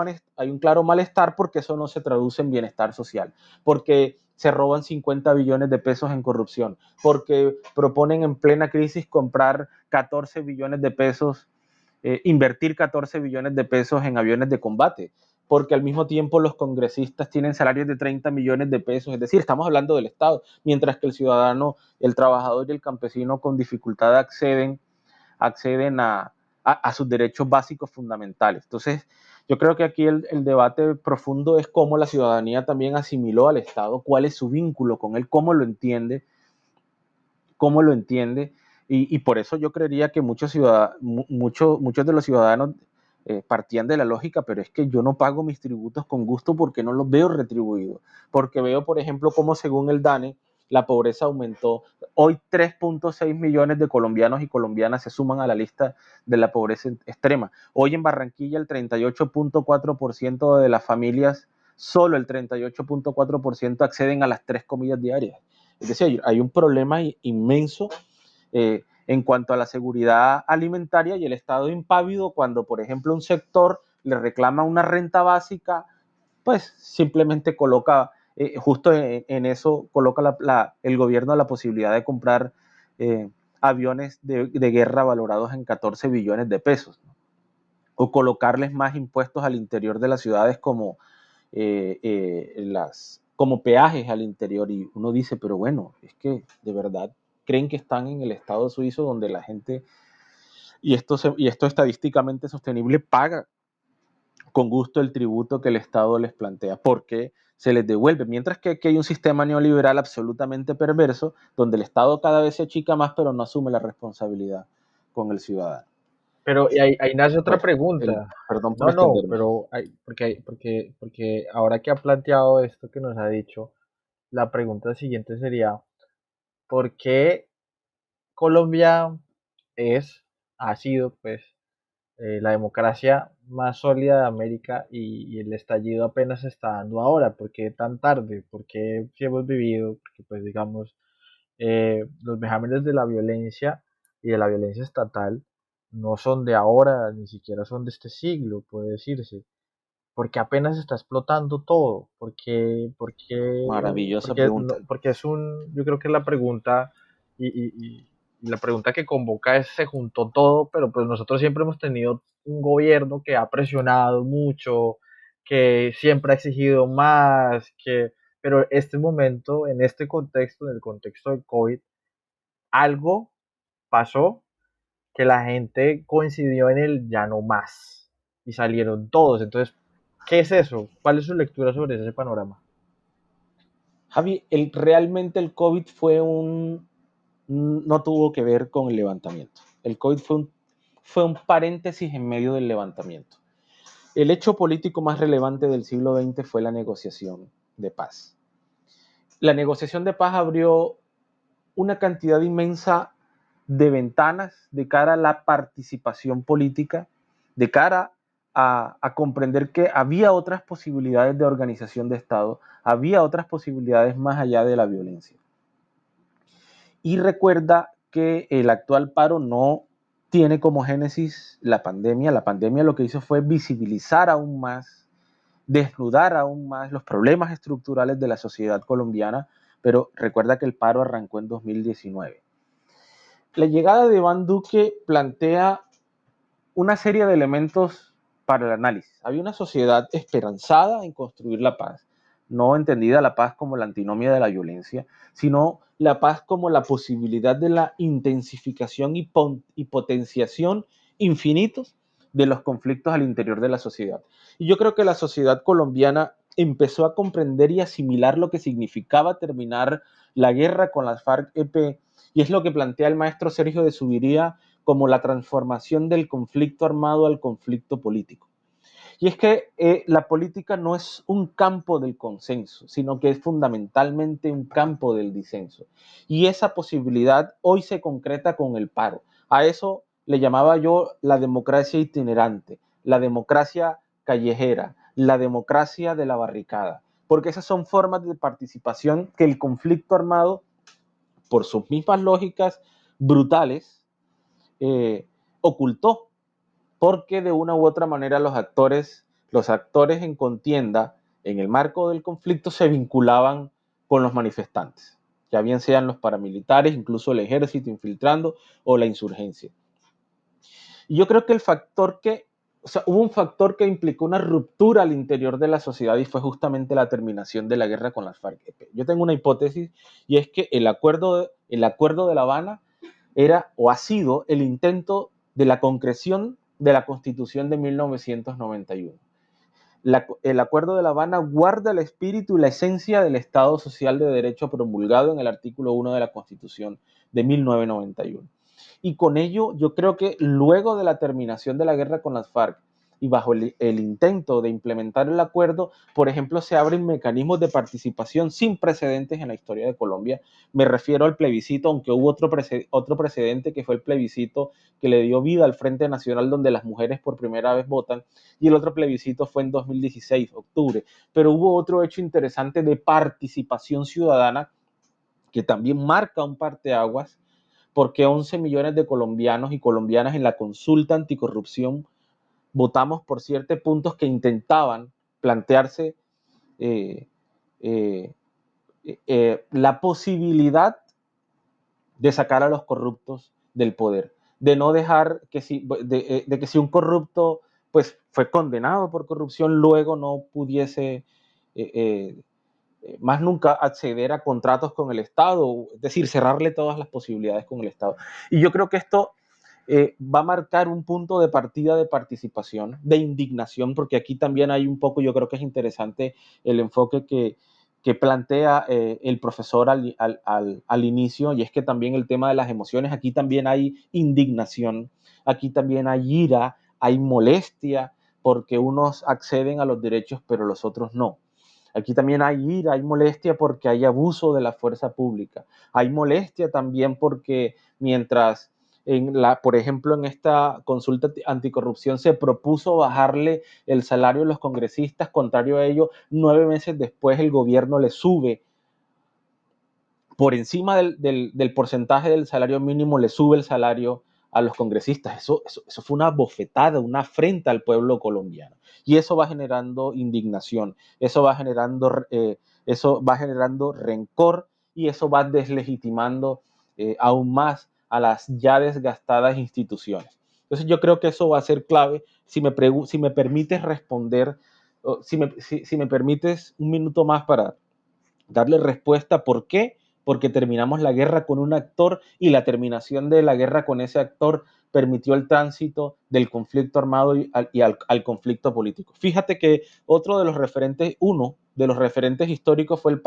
malestar, porque eso no se traduce en bienestar social, porque se roban 50 billones de pesos en corrupción, porque proponen en plena crisis comprar 14 billones de pesos, invertir 14 billones de pesos en aviones de combate, porque al mismo tiempo los congresistas tienen salarios de 30 millones de pesos, es decir, estamos hablando del Estado, mientras que el ciudadano, el trabajador y el campesino con dificultad acceden a sus derechos básicos fundamentales. Entonces, yo creo que aquí el debate profundo es cómo la ciudadanía también asimiló al Estado, cuál es su vínculo con él, cómo lo entiende. Y por eso yo creería que muchos de los ciudadanos partían de la lógica: pero es que yo no pago mis tributos con gusto porque no los veo retribuidos, porque veo, por ejemplo, cómo según el DANE la pobreza aumentó. Hoy 3.6 millones de colombianos y colombianas se suman a la lista de la pobreza extrema. Hoy en Barranquilla el 38.4% de las familias, solo el 38.4% acceden a las 3 comidas diarias. Es decir, hay un problema inmenso en cuanto a la seguridad alimentaria, y el Estado impávido cuando, por ejemplo, un sector le reclama una renta básica, pues simplemente coloca, justo en eso, coloca el gobierno la posibilidad de comprar aviones de guerra valorados en 14 billones de pesos, ¿no? O colocarles más impuestos al interior de las ciudades, como peajes al interior. Y uno dice, pero bueno, es que de verdad creen que están en el Estado suizo, donde la gente, y esto estadísticamente sostenible, paga con gusto el tributo que el Estado les plantea, porque se les devuelve, mientras que aquí hay un sistema neoliberal absolutamente perverso, donde el Estado cada vez se achica más, pero no asume la responsabilidad con el ciudadano. Pero ahí nace otra Bueno, pregunta. perdón por No, extenderme. pero porque ahora que ha planteado esto que nos ha dicho, la pregunta siguiente sería: ¿por qué Colombia ha sido, pues, la democracia más sólida de América y el estallido apenas se está dando ahora. ¿Por qué tan tarde? Porque si hemos vivido, porque pues digamos, los vejámenes de la violencia y de la violencia estatal no son de ahora, ni siquiera son de este siglo, puede decirse, porque apenas está explotando todo, Maravillosa pregunta. porque es yo creo que es la pregunta y la pregunta que convoca es, se juntó todo, pero pues nosotros siempre hemos tenido un gobierno que ha presionado mucho, que siempre ha exigido más, pero este momento, en este contexto, en el contexto del COVID, algo pasó que la gente coincidió en el ya no más y salieron todos. Entonces, ¿qué es eso? ¿Cuál es su lectura sobre ese panorama? Javi, realmente el COVID no tuvo que ver con el levantamiento. El COVID fue un paréntesis en medio del levantamiento. El hecho político más relevante del siglo XX fue la negociación de paz. La negociación de paz abrió una cantidad inmensa de ventanas de cara a la participación política, de cara a comprender que había otras posibilidades de organización de Estado, había otras posibilidades más allá de la violencia. Y recuerda que el actual paro no tiene como génesis la pandemia. La pandemia lo que hizo fue visibilizar aún más, desnudar aún más los problemas estructurales de la sociedad colombiana, pero recuerda que el paro arrancó en 2019. La llegada de Iván Duque plantea una serie de elementos para el análisis. Había una sociedad esperanzada en construir la paz, no entendida la paz como la antinomia de la violencia, sino la paz como la posibilidad de la intensificación y potenciación infinitos de los conflictos al interior de la sociedad. Y yo creo que la sociedad colombiana empezó a comprender y asimilar lo que significaba terminar la guerra con las FARC-EP, y es lo que plantea el maestro Sergio de Subiría como la transformación del conflicto armado al conflicto político. Y es que la política no es un campo del consenso, sino que es fundamentalmente un campo del disenso. Y esa posibilidad hoy se concreta con el paro. A eso le llamaba yo la democracia itinerante, la democracia callejera, la democracia de la barricada, porque esas son formas de participación que el conflicto armado, por sus mismas lógicas brutales, eh, ocultó, porque de una u otra manera los actores en contienda, en el marco del conflicto, se vinculaban con los manifestantes, ya bien sean los paramilitares, incluso el ejército infiltrando o la insurgencia. Y yo creo que hubo un factor que implicó una ruptura al interior de la sociedad y fue justamente la terminación de la guerra con las FARC-EP. Yo tengo una hipótesis y es que el acuerdo de La Habana era o ha sido el intento de la concreción de la Constitución de 1991. El Acuerdo de La Habana guarda el espíritu y la esencia del Estado Social de Derecho promulgado en el artículo 1 de la Constitución de 1991. Y con ello, yo creo que luego de la terminación de la guerra con las FARC y bajo el intento de implementar el acuerdo, por ejemplo, se abren mecanismos de participación sin precedentes en la historia de Colombia. Me refiero al plebiscito, aunque hubo otro precedente que fue el plebiscito que le dio vida al Frente Nacional, donde las mujeres por primera vez votan, y el otro plebiscito fue en 2016, octubre. Pero hubo otro hecho interesante de participación ciudadana que también marca un parteaguas, porque 11 millones de colombianos y colombianas en la consulta anticorrupción votamos por 7 puntos que intentaban plantearse eh, eh, la posibilidad de sacar a los corruptos del poder, de no dejar que de que si un corrupto pues fue condenado por corrupción, luego no pudiese más nunca acceder a contratos con el Estado, es decir, cerrarle todas las posibilidades con el Estado. Y yo creo que esto va a marcar un punto de partida de participación, de indignación, porque aquí también hay un poco, yo creo que es interesante el enfoque que plantea el profesor al inicio, y es que también el tema de las emociones, aquí también hay indignación, aquí también hay ira, hay molestia, porque unos acceden a los derechos, pero los otros no. Aquí también hay ira, hay molestia porque hay abuso de la fuerza pública. Hay molestia también porque mientras por ejemplo, en esta consulta anticorrupción se propuso bajarle el salario a los congresistas. Contrario a ello, 9 meses después el gobierno le sube por encima del porcentaje del salario mínimo, le sube el salario a los congresistas. Eso fue una bofetada, una afrenta al pueblo colombiano. Y eso va generando indignación, eso va generando rencor, y eso va deslegitimando aún más a las ya desgastadas instituciones. Entonces yo creo que eso va a ser clave. Si me permites responder, si me permites un minuto más para darle respuesta. ¿Por qué? Porque terminamos la guerra con un actor, y la terminación de la guerra con ese actor permitió el tránsito del conflicto armado al conflicto político. Fíjate que uno de los referentes históricos fue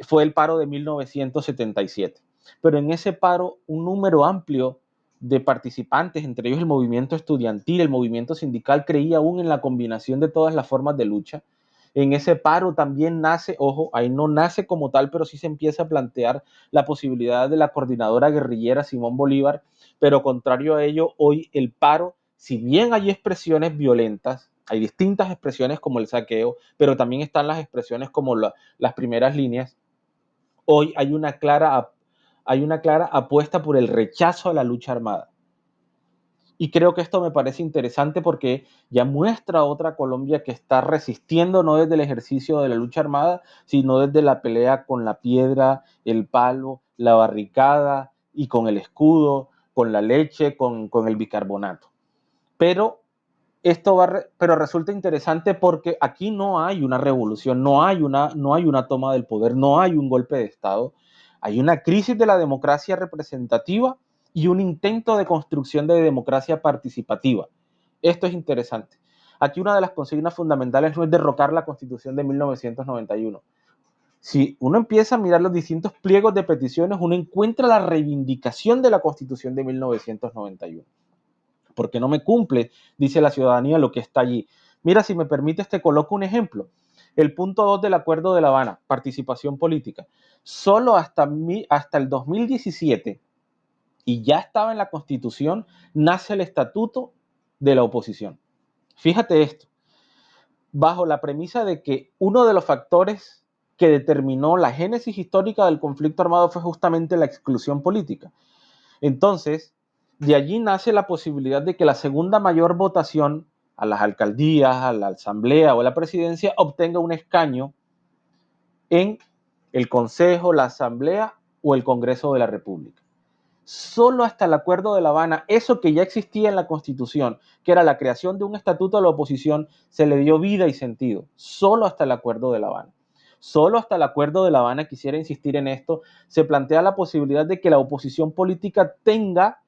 fue el paro de 1977. Pero en ese paro, un número amplio de participantes, entre ellos el movimiento estudiantil, el movimiento sindical, creía aún en la combinación de todas las formas de lucha. En ese paro también nace, ojo, ahí no nace como tal, pero sí se empieza a plantear la posibilidad de la coordinadora guerrillera Simón Bolívar. Pero contrario a ello, hoy el paro, si bien hay expresiones violentas, hay distintas expresiones como el saqueo, pero también están las expresiones como las primeras líneas. Hoy hay una clara apuesta por el rechazo a la lucha armada. Y creo que esto me parece interesante porque ya muestra otra Colombia que está resistiendo, no desde el ejercicio de la lucha armada, sino desde la pelea con la piedra, el palo, la barricada y con el escudo, con la leche, con el bicarbonato. Pero pero resulta interesante porque aquí no hay una revolución, no hay una toma del poder, no hay un golpe de Estado. Hay una crisis de la democracia representativa y un intento de construcción de democracia participativa. Esto es interesante. Aquí una de las consignas fundamentales no es derrocar la Constitución de 1991. Si uno empieza a mirar los distintos pliegos de peticiones, uno encuentra la reivindicación de la Constitución de 1991. Porque no me cumple, dice la ciudadanía, lo que está allí. Mira, si me permites, te coloco un ejemplo. El punto 2 del Acuerdo de La Habana, participación política. Solo hasta el 2017, y ya estaba en la Constitución, nace el Estatuto de la Oposición. Fíjate esto, bajo la premisa de que uno de los factores que determinó la génesis histórica del conflicto armado fue justamente la exclusión política. Entonces, de allí nace la posibilidad de que la segunda mayor votación a las alcaldías, a la asamblea o a la presidencia obtenga un escaño en el Consejo, la Asamblea o el Congreso de la República. Solo hasta el Acuerdo de La Habana, eso que ya existía en la Constitución, que era la creación de un estatuto de la oposición, se le dio vida y sentido. Solo hasta el Acuerdo de La Habana. Solo hasta el Acuerdo de La Habana, quisiera insistir en esto, se plantea la posibilidad de que la oposición política tenga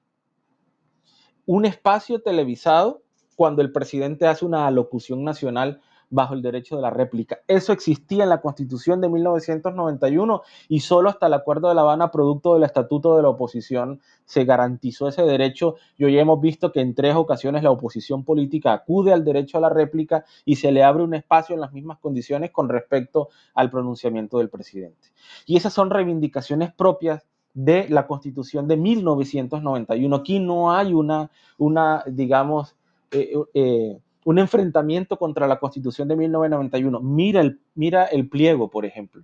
un espacio televisado cuando el presidente hace una alocución nacional bajo el derecho de la réplica. Eso existía en la Constitución de 1991 y solo hasta el Acuerdo de La Habana, producto del Estatuto de la Oposición, se garantizó ese derecho. Y hoy hemos visto que en 3 ocasiones la oposición política acude al derecho a la réplica y se le abre un espacio en las mismas condiciones con respecto al pronunciamiento del presidente. Y esas son reivindicaciones propias de la Constitución de 1991. Aquí no hay digamos, un enfrentamiento contra la Constitución de 1991. Mira el pliego, por ejemplo.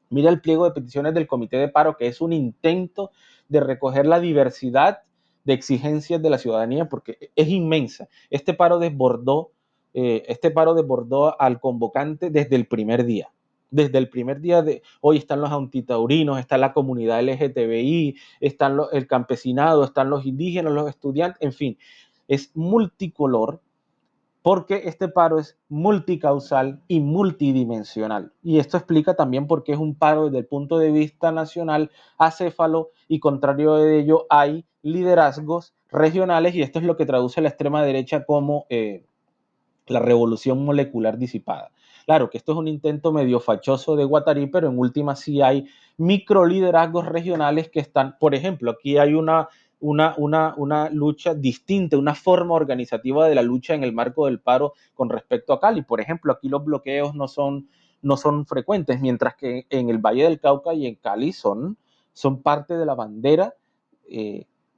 Mira el pliego de peticiones del Comité de Paro, que es un intento de recoger la diversidad de exigencias de la ciudadanía, porque es inmensa. Este paro desbordó al convocante desde el primer día. Desde el primer día hoy están los antitaurinos, está la comunidad LGTBI, están el campesinado, están los indígenas, los estudiantes, en fin, es multicolor porque este paro es multicausal y multidimensional. Y esto explica también por qué es un paro desde el punto de vista nacional, acéfalo, y contrario a ello hay liderazgos regionales, y esto es lo que traduce la extrema derecha como la revolución molecular disipada. Claro que esto es un intento medio fachoso de Guattari, pero en última sí hay microliderazgos regionales que están, por ejemplo, aquí hay una lucha distinta, una forma organizativa de la lucha en el marco del paro con respecto a Cali. Por ejemplo, aquí los bloqueos no son frecuentes, mientras que en el Valle del Cauca y en Cali son parte de la bandera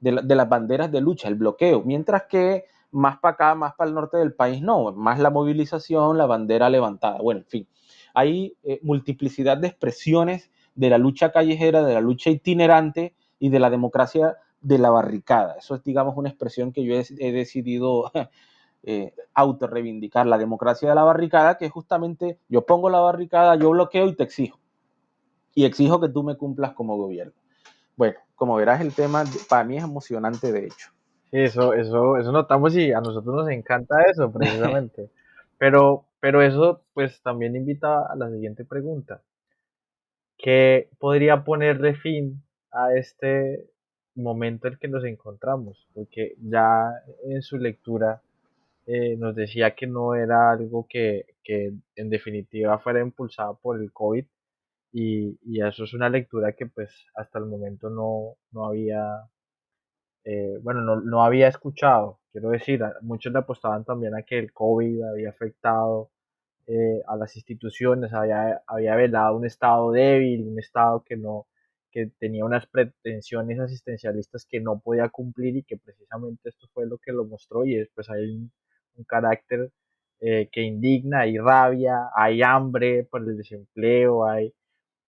de las banderas de lucha, el bloqueo, mientras que más para acá, más para el norte del país, no, más la movilización, la bandera levantada. Bueno, en fin, hay multiplicidad de expresiones de la lucha callejera, de la lucha itinerante y de la democracia de la barricada. Eso es, digamos, una expresión que yo he decidido autorreivindicar, la democracia de la barricada, que es justamente yo pongo la barricada, yo bloqueo y te exijo. Y exijo que tú me cumplas como gobierno. Bueno, como verás, el tema para mí es emocionante, de hecho. Sí, eso notamos y a nosotros nos encanta eso precisamente. Pero eso pues también invita a la siguiente pregunta. ¿Qué podría ponerle fin a este momento en el que nos encontramos? Porque ya en su lectura nos decía que no era algo que en definitiva fuera impulsado por el COVID y eso es una lectura que pues hasta el momento no había, bueno, no había escuchado. Quiero decir, muchos le apostaban también a que el COVID había afectado a las instituciones, había velado un Estado débil, un Estado que tenía unas pretensiones asistencialistas que no podía cumplir y que precisamente esto fue lo que lo mostró y después hay un carácter que indigna, hay rabia, hay hambre por el desempleo,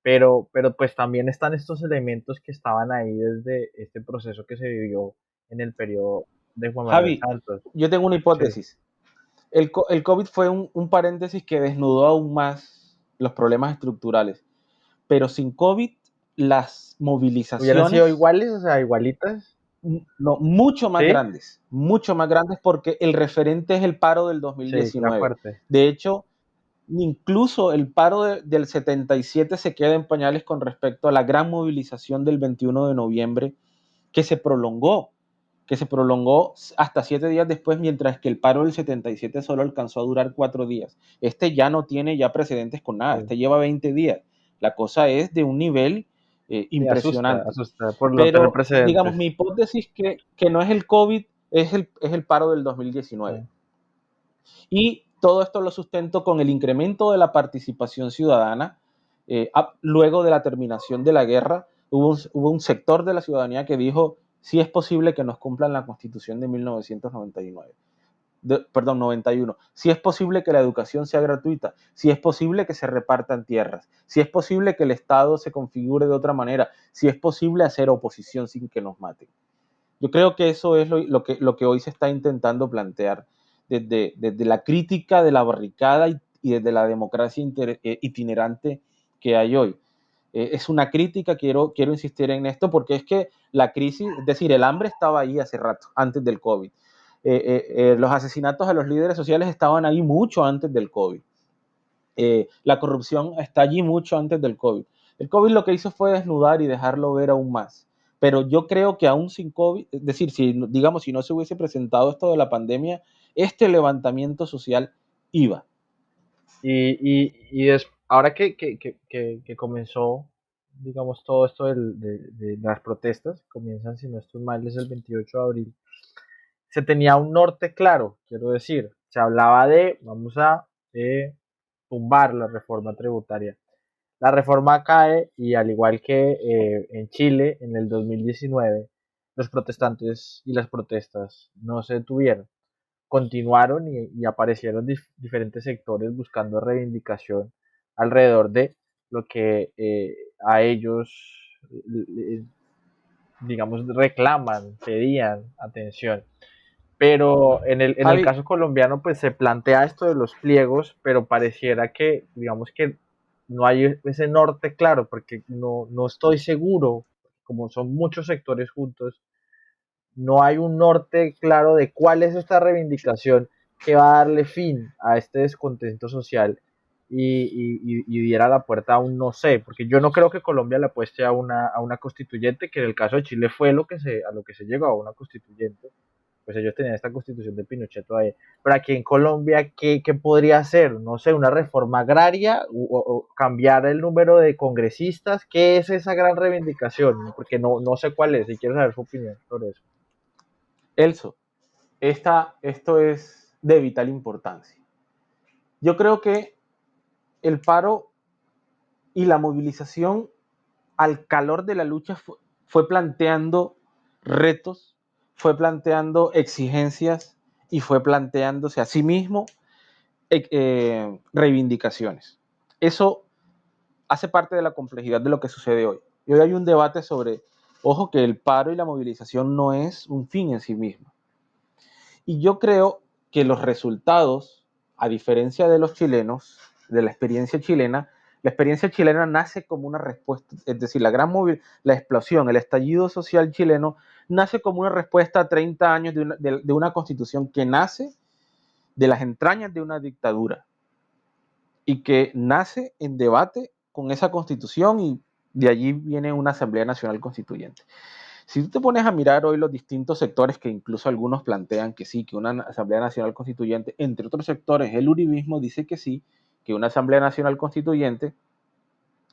pero pues también están estos elementos que estaban ahí desde este proceso que se vivió en el periodo de Juan Manuel Javi, Santos. yo tengo una Sí, hipótesis. El COVID fue un paréntesis que desnudó aún más los problemas estructurales, pero sin COVID las hubieran sido movilizaciones iguales, o sea, igualitas. no, Sí, mucho más grandes porque el referente es el paro del sí, que era 2019. fuerte. De hecho, incluso el paro del 77 se queda en pañales con respecto a la gran movilización del 21 de noviembre que se prolongó hasta 7 días después, mientras que el paro del 77 solo alcanzó a durar 4 días. Este ya no tiene ya precedentes con nada, Sí, este lleva 20 días. La cosa es de un nivel sí, impresionante. asusta por no tener Pero, digamos, precedentes. mi hipótesis que no es el COVID, es el paro del 2019. Sí. Y todo esto lo sustento con el incremento de la participación ciudadana. Luego de la terminación de la guerra, hubo un sector de la ciudadanía que dijo, sí es posible que nos cumplan la Constitución de 1999. Perdón, 91. Si es posible que la educación sea gratuita, si es posible que se repartan tierras, si es posible que el Estado se configure de otra manera, si es posible hacer oposición sin que nos maten. Yo creo que eso es lo que hoy se está intentando plantear desde la crítica de la barricada y desde la democracia itinerante que hay hoy. Es una crítica, quiero insistir en esto, porque es que la crisis, es decir, el hambre estaba ahí hace rato, antes del COVID. Los asesinatos a los líderes sociales estaban ahí mucho antes del COVID. La corrupción está allí mucho antes del COVID. El COVID lo que hizo fue desnudar y dejarlo ver aún más. Pero yo creo que aún sin COVID, es decir, digamos, si no se hubiese presentado esto de la pandemia, este levantamiento social iba. Ahora que comenzó, digamos, todo esto de las protestas, comienzan, si no estoy mal, es el 28 de abril, se tenía un norte claro, quiero decir, se hablaba de, vamos a tumbar la reforma tributaria. La reforma cae y al igual que en Chile en el 2019, los protestantes y las protestas no se detuvieron, continuaron y aparecieron diferentes sectores buscando reivindicación alrededor de lo que a ellos, digamos, reclaman, pedían atención. Pero en el Javi, caso colombiano, pues se plantea esto de los pliegos, pero pareciera que, digamos que no hay ese norte claro, porque no estoy seguro, como son muchos sectores juntos, no hay un norte claro de cuál es esta reivindicación que va a darle fin a este descontento social y diera la puerta a un no sé, porque yo no creo que Colombia le apueste a una constituyente, que en el caso de Chile fue a lo que se llegó, a una constituyente, pues ellos tenían esta constitución de Pinochet todavía. Pero aquí en Colombia, ¿qué podría hacer? No sé, una reforma agraria o cambiar el número de congresistas. ¿Qué es esa gran reivindicación? Porque no sé cuál es y quiero saber su opinión sobre eso. Elso, esto es de vital importancia. Yo creo que el paro y la movilización al calor de la lucha fue planteando retos, fue planteando exigencias y fue planteándose a sí mismo reivindicaciones. Eso hace parte de la complejidad de lo que sucede hoy. Y hoy hay un debate sobre, ojo, que el paro y la movilización no es un fin en sí mismo. Y yo creo que los resultados, a diferencia de los chilenos, de la experiencia chilena nace como una respuesta, es decir, la explosión, el estallido social chileno nace como una respuesta a 30 años de una constitución que nace de las entrañas de una dictadura y que nace en debate con esa constitución, y de allí viene una Asamblea Nacional Constituyente. Si tú te pones a mirar hoy los distintos sectores, que incluso algunos plantean que sí, que una Asamblea Nacional Constituyente, entre otros sectores, el uribismo dice que sí, que una Asamblea Nacional Constituyente,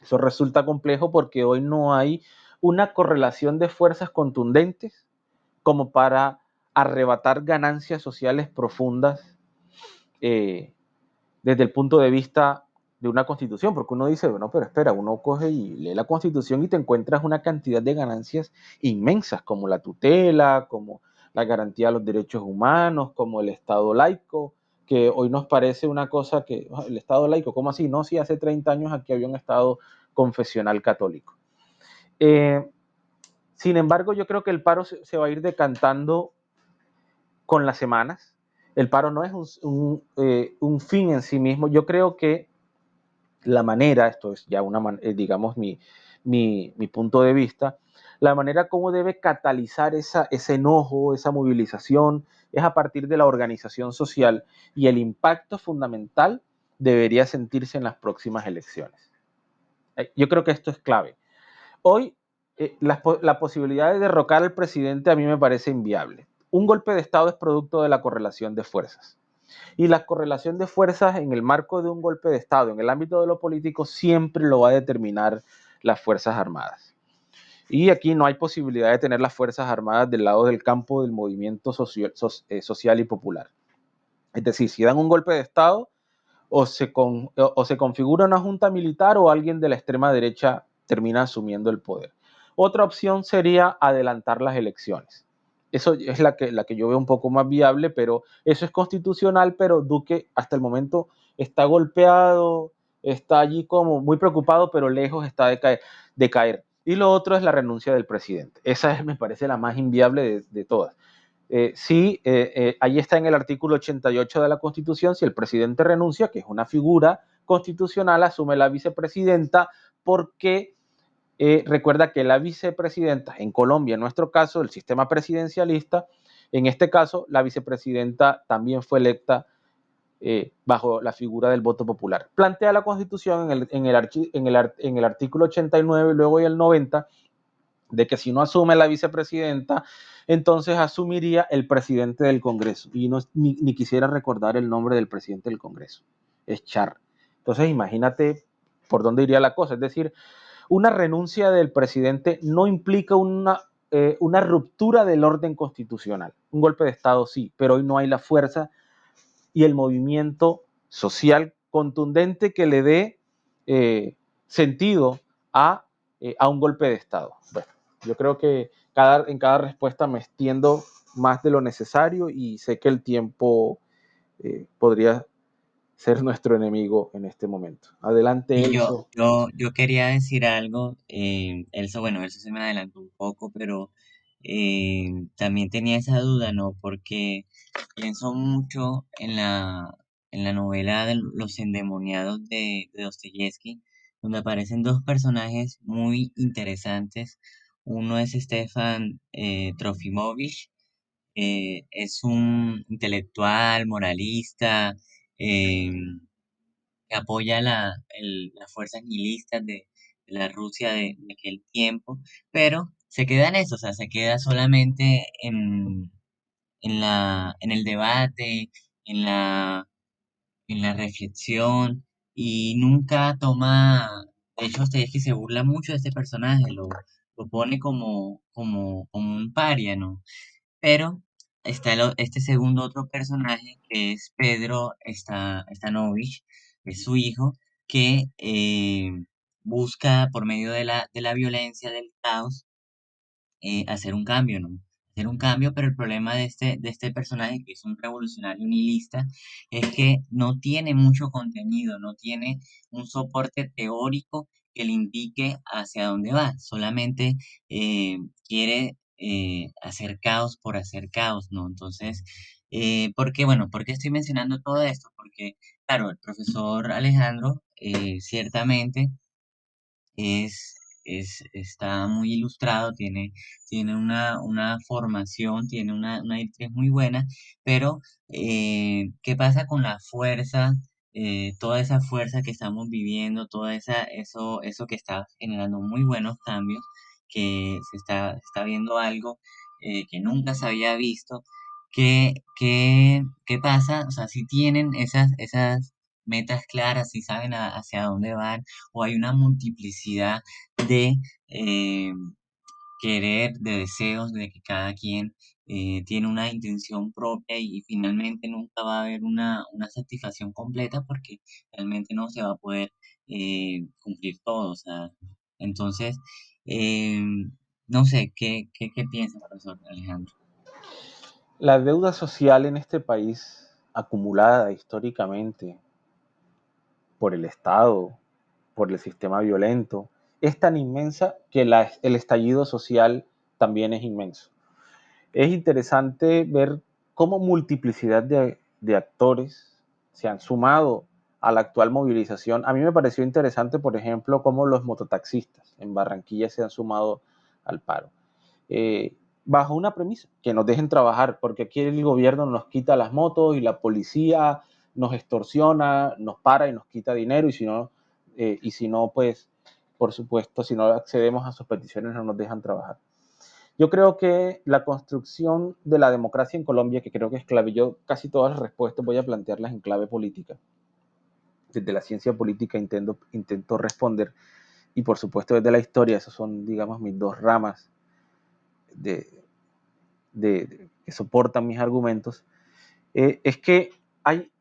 eso resulta complejo porque hoy no hay una correlación de fuerzas contundentes como para arrebatar ganancias sociales profundas desde el punto de vista de una constitución, porque uno dice, bueno, pero espera, uno coge y lee la constitución y te encuentras una cantidad de ganancias inmensas, como la tutela, como la garantía de los derechos humanos, como el Estado laico, que hoy nos parece una cosa que, el Estado laico, ¿cómo así? No, si hace 30 años aquí había un Estado confesional católico. Sin embargo, yo creo que el paro se va a ir decantando con las semanas. El paro no es un fin en sí mismo. Yo creo que la manera, esto es ya digamos mi punto de vista, la manera como debe catalizar ese enojo, esa movilización, es a partir de la organización social, y el impacto fundamental debería sentirse en las próximas elecciones. Yo creo que esto es clave. Hoy la posibilidad de derrocar al presidente a mí me parece inviable. Un golpe de Estado es producto de la correlación de fuerzas. Y la correlación de fuerzas en el marco de un golpe de Estado, en el ámbito de lo político, siempre lo va a determinar las Fuerzas Armadas. Y aquí no hay posibilidad de tener las Fuerzas Armadas del lado del campo del movimiento social y popular. Es decir, si dan un golpe de Estado, o se configura una junta militar o alguien de la extrema derecha termina asumiendo el poder. Otra opción sería adelantar las elecciones. Eso es la que yo veo un poco más viable, pero eso es constitucional, pero Duque hasta el momento está golpeado, está allí como muy preocupado, pero lejos está de caer. Y lo otro es la renuncia del presidente. Esa me parece la más inviable de todas. Sí, ahí está en el artículo 88 de la Constitución, si el presidente renuncia, que es una figura constitucional, asume la vicepresidenta, porque recuerda que la vicepresidenta en Colombia, en nuestro caso, el sistema presidencialista, en este caso, la vicepresidenta también fue electa bajo la figura del voto popular. Plantea la Constitución en el artículo 89 y luego en el 90, de que si no asume la vicepresidenta, entonces asumiría el presidente del Congreso. Y ni quisiera recordar el nombre del presidente del Congreso. Es Char. Entonces imagínate por dónde iría la cosa. Es decir, una renuncia del presidente no implica una ruptura del orden constitucional. Un golpe de Estado sí, pero hoy no hay la fuerza y el movimiento social contundente que le dé sentido a un golpe de Estado. Bueno, yo creo que en cada respuesta me extiendo más de lo necesario y sé que el tiempo podría ser nuestro enemigo en este momento. Adelante, Y Elso. yo quería decir algo, Elsa, bueno, Elsa se me adelantó un poco, pero también tenía esa duda, ¿no? Porque pienso mucho en la novela de Los Endemoniados de Dostoyevsky, donde aparecen dos personajes muy interesantes. Uno es Stefan Trofimovich, es un intelectual, moralista, que apoya las fuerzas nihilistas de la Rusia de aquel tiempo, pero se queda en eso, o sea, se queda solamente en el debate, en en la reflexión, y nunca toma, de hecho, Dostoyevski se burla mucho de este personaje, lo pone como un paria, ¿no? Pero está este segundo otro personaje que es Pedro Stanovich, es su hijo, que busca por medio de de la violencia, del caos, hacer un cambio, ¿no? Hacer un cambio, pero el problema de este personaje, que es un revolucionario nihilista, es que no tiene mucho contenido, no tiene un soporte teórico que le indique hacia dónde va, solamente quiere hacer caos por hacer caos, ¿no? Entonces, ¿por qué estoy mencionando todo esto? Porque, claro, el profesor Alejandro ciertamente es, está muy ilustrado, tiene una formación, tiene una directriz muy buena, pero ¿qué pasa con la fuerza? Toda esa fuerza que estamos viviendo, eso que está generando muy buenos cambios, que está viendo algo que nunca se había visto. ¿Qué pasa? O sea, si tienen esas metas claras, si saben hacia dónde van, o hay una multiplicidad de eh, querer, de deseos, de que cada quien tiene una intención propia y finalmente nunca va a haber una satisfacción completa porque realmente no se va a poder cumplir todo. O sea, entonces, eh, no sé, ¿qué piensa, profesor Alejandro? La deuda social en este país, acumulada históricamente por el Estado, por el sistema violento, es tan inmensa que el estallido social también es inmenso. Es interesante ver cómo multiplicidad de actores se han sumado a la actual movilización. A mí me pareció interesante, por ejemplo, cómo los mototaxistas en Barranquilla se han sumado al paro. Eh, Bajo una premisa, que nos dejen trabajar, porque aquí el gobierno nos quita las motos y la policía nos extorsiona, nos para y nos quita dinero, y si no, pues, por supuesto, si no accedemos a sus peticiones, no nos dejan trabajar. Yo creo que la construcción de la democracia en Colombia, que creo que es clave, yo casi todas las respuestas voy a plantearlas en clave política. Desde la ciencia política intento responder, y por supuesto desde la historia, esas son, digamos, mis dos ramas de, que soportan mis argumentos, es que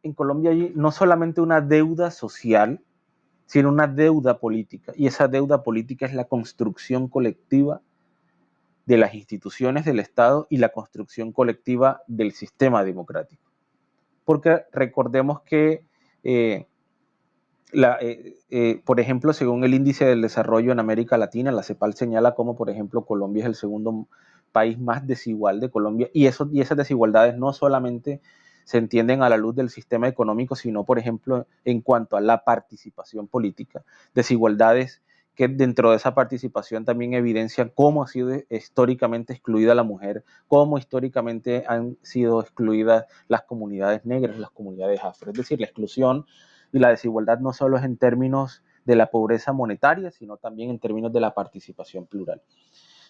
en Colombia hay no solamente una deuda social, sino una deuda política, y esa deuda política es la construcción colectiva de las instituciones del Estado y la construcción colectiva del sistema democrático. Porque recordemos que, por ejemplo, según el índice del desarrollo en América Latina, la CEPAL señala como, por ejemplo, Colombia es el segundo país más desigual de Colombia, y esas desigualdades no solamente se entienden a la luz del sistema económico, sino, por ejemplo, en cuanto a la participación política, desigualdades que dentro de esa participación también evidencian cómo ha sido históricamente excluida la mujer, cómo históricamente han sido excluidas las comunidades negras, las comunidades afro. Es decir, la exclusión y la desigualdad no solo es en términos de la pobreza monetaria, sino también en términos de la participación plural.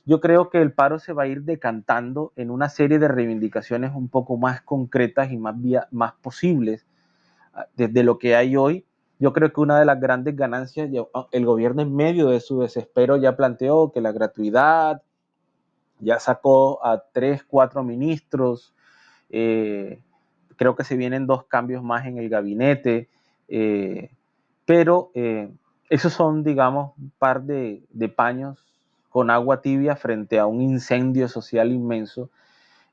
Yo creo que el paro se va a ir decantando en una serie de reivindicaciones un poco más concretas y más posibles desde lo que hay hoy. Yo creo que una de las grandes ganancias, el gobierno en medio de su desespero ya planteó que la gratuidad, ya sacó a 3, 4 ministros, creo que se vienen 2 cambios más en el gabinete, eh, pero esos son, digamos, un par de paños con agua tibia frente a un incendio social inmenso,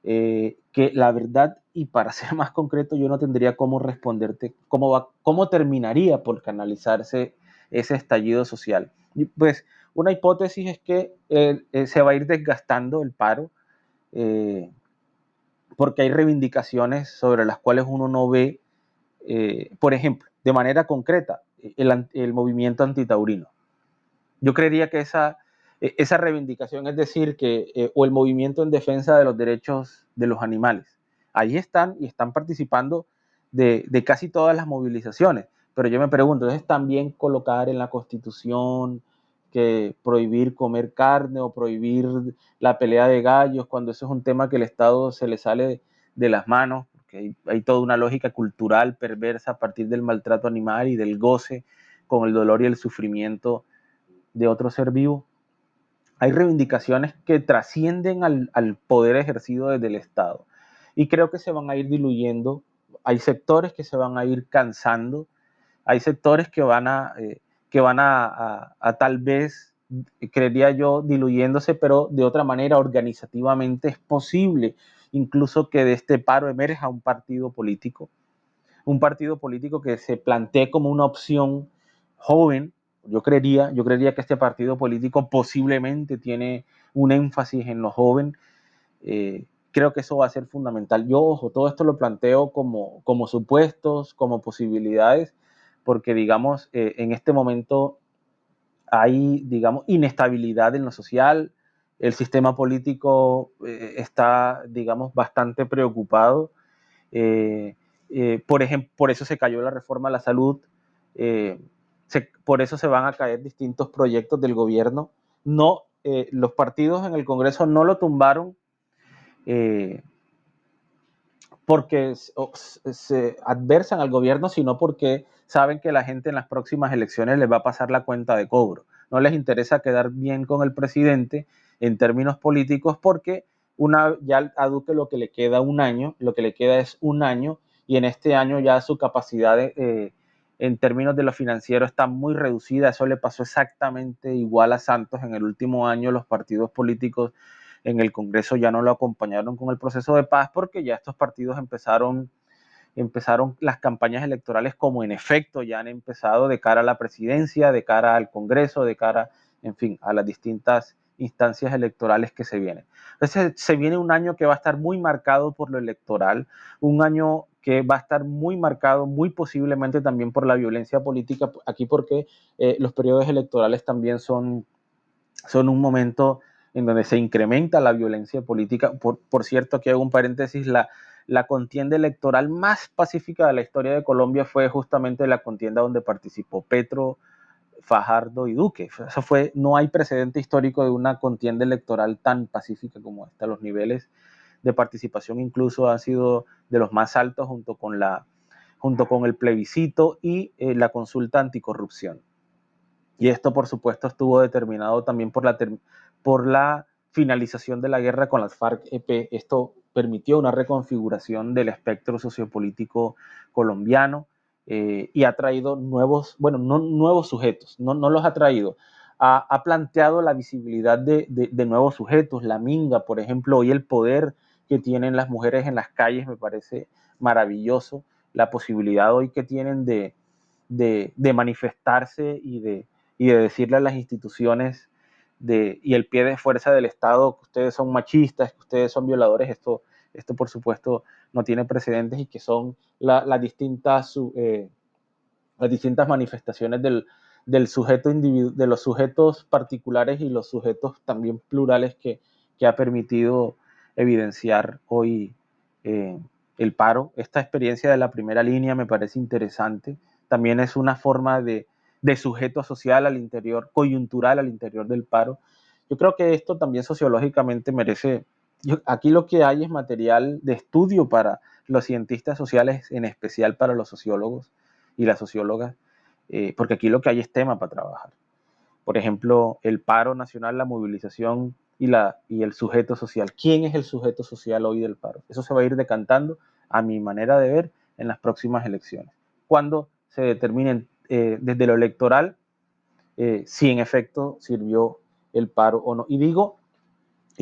que la verdad, y para ser más concreto, yo no tendría cómo responderte cómo terminaría por canalizarse ese estallido social. Y pues una hipótesis es que se va a ir desgastando el paro, eh, porque hay reivindicaciones sobre las cuales uno no ve, por ejemplo, de manera concreta, el movimiento antitaurino. Yo creería que esa reivindicación, es decir, o el movimiento en defensa de los derechos de los animales, ahí están y están participando de casi todas las movilizaciones. Pero yo me pregunto, ¿entonces también colocar en la Constitución que prohibir comer carne o prohibir la pelea de gallos, cuando eso es un tema que el Estado se le sale de las manos, porque hay toda una lógica cultural perversa a partir del maltrato animal y del goce con el dolor y el sufrimiento de otro ser vivo? Hay reivindicaciones que trascienden al poder ejercido desde el Estado, y creo que se van a ir diluyendo. Hay sectores que se van a ir cansando, hay sectores que van a tal vez creería yo, diluyéndose, pero de otra manera, organizativamente es posible incluso que de este paro emerja un partido político que se plantee como una opción joven. Yo creería que este partido político posiblemente tiene un énfasis en los jóvenes. Creo que eso va a ser fundamental. Yo, ojo, todo esto lo planteo como supuestos, como posibilidades, porque, digamos, en este momento hay, digamos, inestabilidad en lo social, el sistema político está, digamos, bastante preocupado. Eh, por ejemplo, por eso se cayó la reforma a la salud, eh, por eso se van a caer distintos proyectos del gobierno. No, los partidos en el Congreso no lo tumbaron eh, porque se adversan al gobierno, sino porque saben que la gente en las próximas elecciones les va a pasar la cuenta de cobro. No les interesa quedar bien con el presidente en términos políticos porque ya a Duque lo que le queda un año, lo que le queda es un año y en este año ya su capacidad en términos de lo financiero está muy reducida. Eso le pasó exactamente igual a Santos en el último año. Los partidos políticos en el Congreso ya no lo acompañaron con el proceso de paz porque ya estos partidos empezaron las campañas electorales como en efecto ya han empezado de cara a la presidencia, de cara al Congreso, de cara, en fin, a las distintas instancias electorales que se vienen. Entonces se viene un año que va a estar muy marcado por lo electoral, un año que va a estar muy marcado, muy posiblemente también por la violencia política, aquí porque los periodos electorales también son un momento en donde se incrementa la violencia política. Por cierto, aquí hago un paréntesis, la contienda electoral más pacífica de la historia de Colombia fue justamente la contienda donde participó Petro, Fajardo y Duque. Eso fue, no hay precedente histórico de una contienda electoral tan pacífica como esta. Los niveles de participación incluso han sido de los más altos junto con el plebiscito y la consulta anticorrupción. Y esto, por supuesto, estuvo determinado también por la finalización de la guerra con las FARC-EP. Esto permitió una reconfiguración del espectro sociopolítico colombiano y ha traído nuevos, bueno, no nuevos sujetos, no los ha traído, ha planteado la visibilidad de nuevos sujetos. La Minga, por ejemplo, hoy el poder que tienen las mujeres en las calles me parece maravilloso. La posibilidad hoy que tienen de manifestarse y de decirle a las instituciones y el pie de fuerza del Estado que ustedes son machistas, que ustedes son violadores, esto por supuesto no tiene precedentes y que son las distintas manifestaciones del sujeto de los sujetos particulares y los sujetos también plurales que ha permitido evidenciar hoy eh, el paro. Esta experiencia de la primera línea me parece interesante. También es una forma de sujeto social al interior, coyuntural al interior del paro. Yo creo que esto también sociológicamente merece, aquí lo que hay es material de estudio para los cientistas sociales, en especial para los sociólogos y las sociólogas, porque aquí lo que hay es tema para trabajar. Por ejemplo, el paro nacional, la movilización y el sujeto social. ¿Quién es el sujeto social hoy del paro? Eso se va a ir decantando, a mi manera de ver, en las próximas elecciones. Cuando se determinen desde lo electoral si en efecto sirvió el paro o no. Y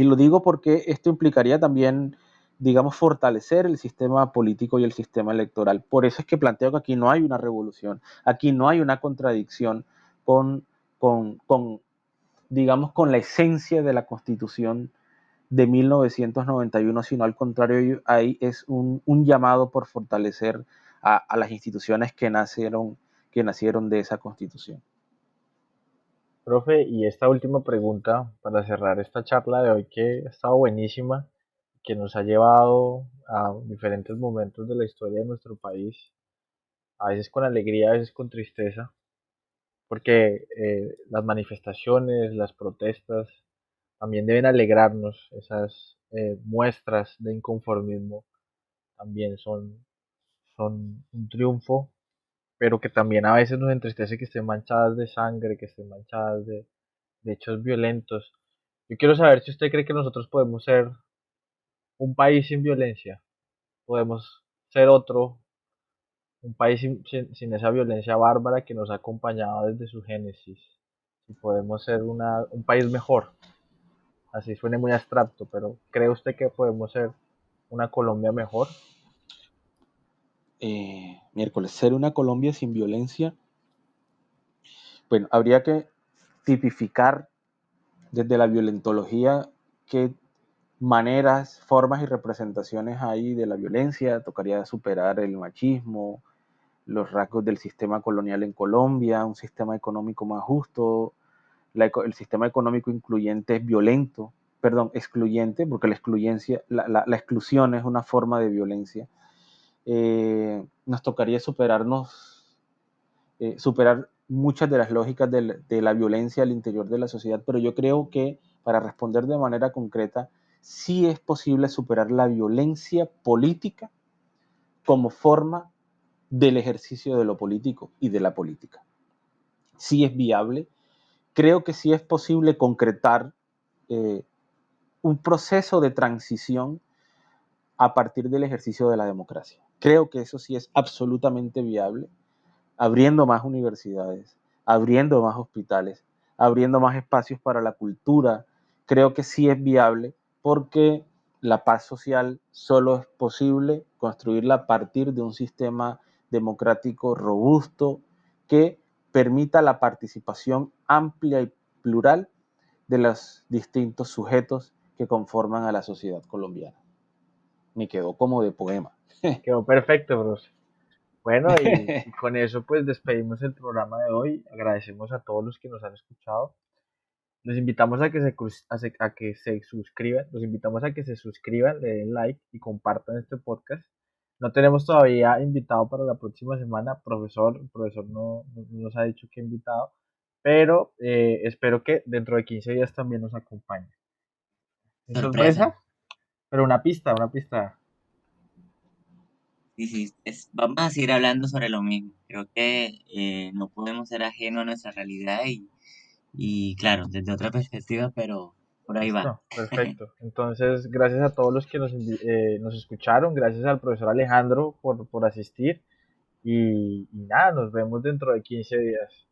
lo digo porque esto implicaría también, digamos, fortalecer el sistema político y el sistema electoral. Por eso es que planteo que aquí no hay una revolución, aquí no hay una contradicción con, con digamos, con la esencia de la Constitución de 1991, sino al contrario, ahí es un llamado por fortalecer a las instituciones que nacieron de esa Constitución. Profe, y esta última pregunta para cerrar esta charla de hoy que ha estado buenísima, que nos ha llevado a diferentes momentos de la historia de nuestro país, a veces con alegría, a veces con tristeza, porque las manifestaciones, las protestas, también deben alegrarnos, esas muestras de inconformismo también son un triunfo, pero que también a veces nos entristece que estén manchadas de sangre, que estén manchadas de hechos violentos. Yo quiero saber si usted cree que nosotros podemos ser un país sin violencia, podemos ser otro, un país sin esa violencia bárbara que nos ha acompañado desde su génesis. si podemos ser un país mejor. Así suene muy abstracto, pero ¿cree usted que podemos ser una Colombia mejor? Miércoles, ser una Colombia sin violencia. Bueno, habría que tipificar desde la violentología qué maneras, formas y representaciones hay de la violencia. Tocaría superar el machismo, los rasgos del sistema colonial en Colombia, un sistema económico más justo. El sistema económico incluyente es violento, perdón, excluyente, porque la exclusión es una forma de violencia. Nos tocaría superar muchas de las lógicas de la violencia al interior de la sociedad, pero yo creo que para responder de manera concreta, sí es posible superar la violencia política como forma del ejercicio de lo político y de la política. Sí es viable. Creo que sí es posible concretar un proceso de transición a partir del ejercicio de la democracia. Creo que eso sí es absolutamente viable, abriendo más universidades, abriendo más hospitales, abriendo más espacios para la cultura. Creo que sí es viable porque la paz social solo es posible construirla a partir de un sistema democrático robusto que permita la participación amplia y plural de los distintos sujetos que conforman a la sociedad colombiana. Me quedó como de poema. Quedó perfecto, bros. Bueno, y con eso pues despedimos el programa de hoy. Agradecemos a todos los que nos han escuchado. Los invitamos a que a que se suscriban, los invitamos a que se suscriban, le den like y compartan este podcast. No tenemos todavía invitado para la próxima semana, el profesor no nos ha dicho qué invitado, pero espero que dentro de 15 días también nos acompañe. ¿Sin Sorpresa. sorpresa? Pero una pista, una pista. Sí, sí, vamos a seguir hablando sobre lo mismo. Creo que no podemos ser ajenos a nuestra realidad y claro, desde otra perspectiva, pero por ahí va. Listo, perfecto. Entonces, gracias a todos los que nos escucharon, gracias al profesor Alejandro por asistir y nada, nos vemos dentro de 15 días.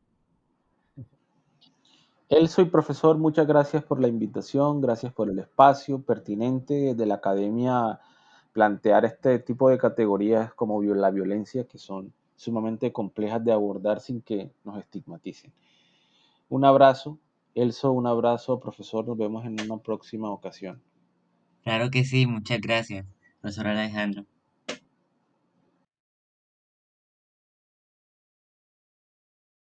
Soy profesor, muchas gracias por la invitación, gracias por el espacio pertinente de la academia plantear este tipo de categorías como la violencia que son sumamente complejas de abordar sin que nos estigmaticen. Un abrazo, Elso, un abrazo, profesor, nos vemos en una próxima ocasión. Claro que sí, muchas gracias, profesor Alejandro.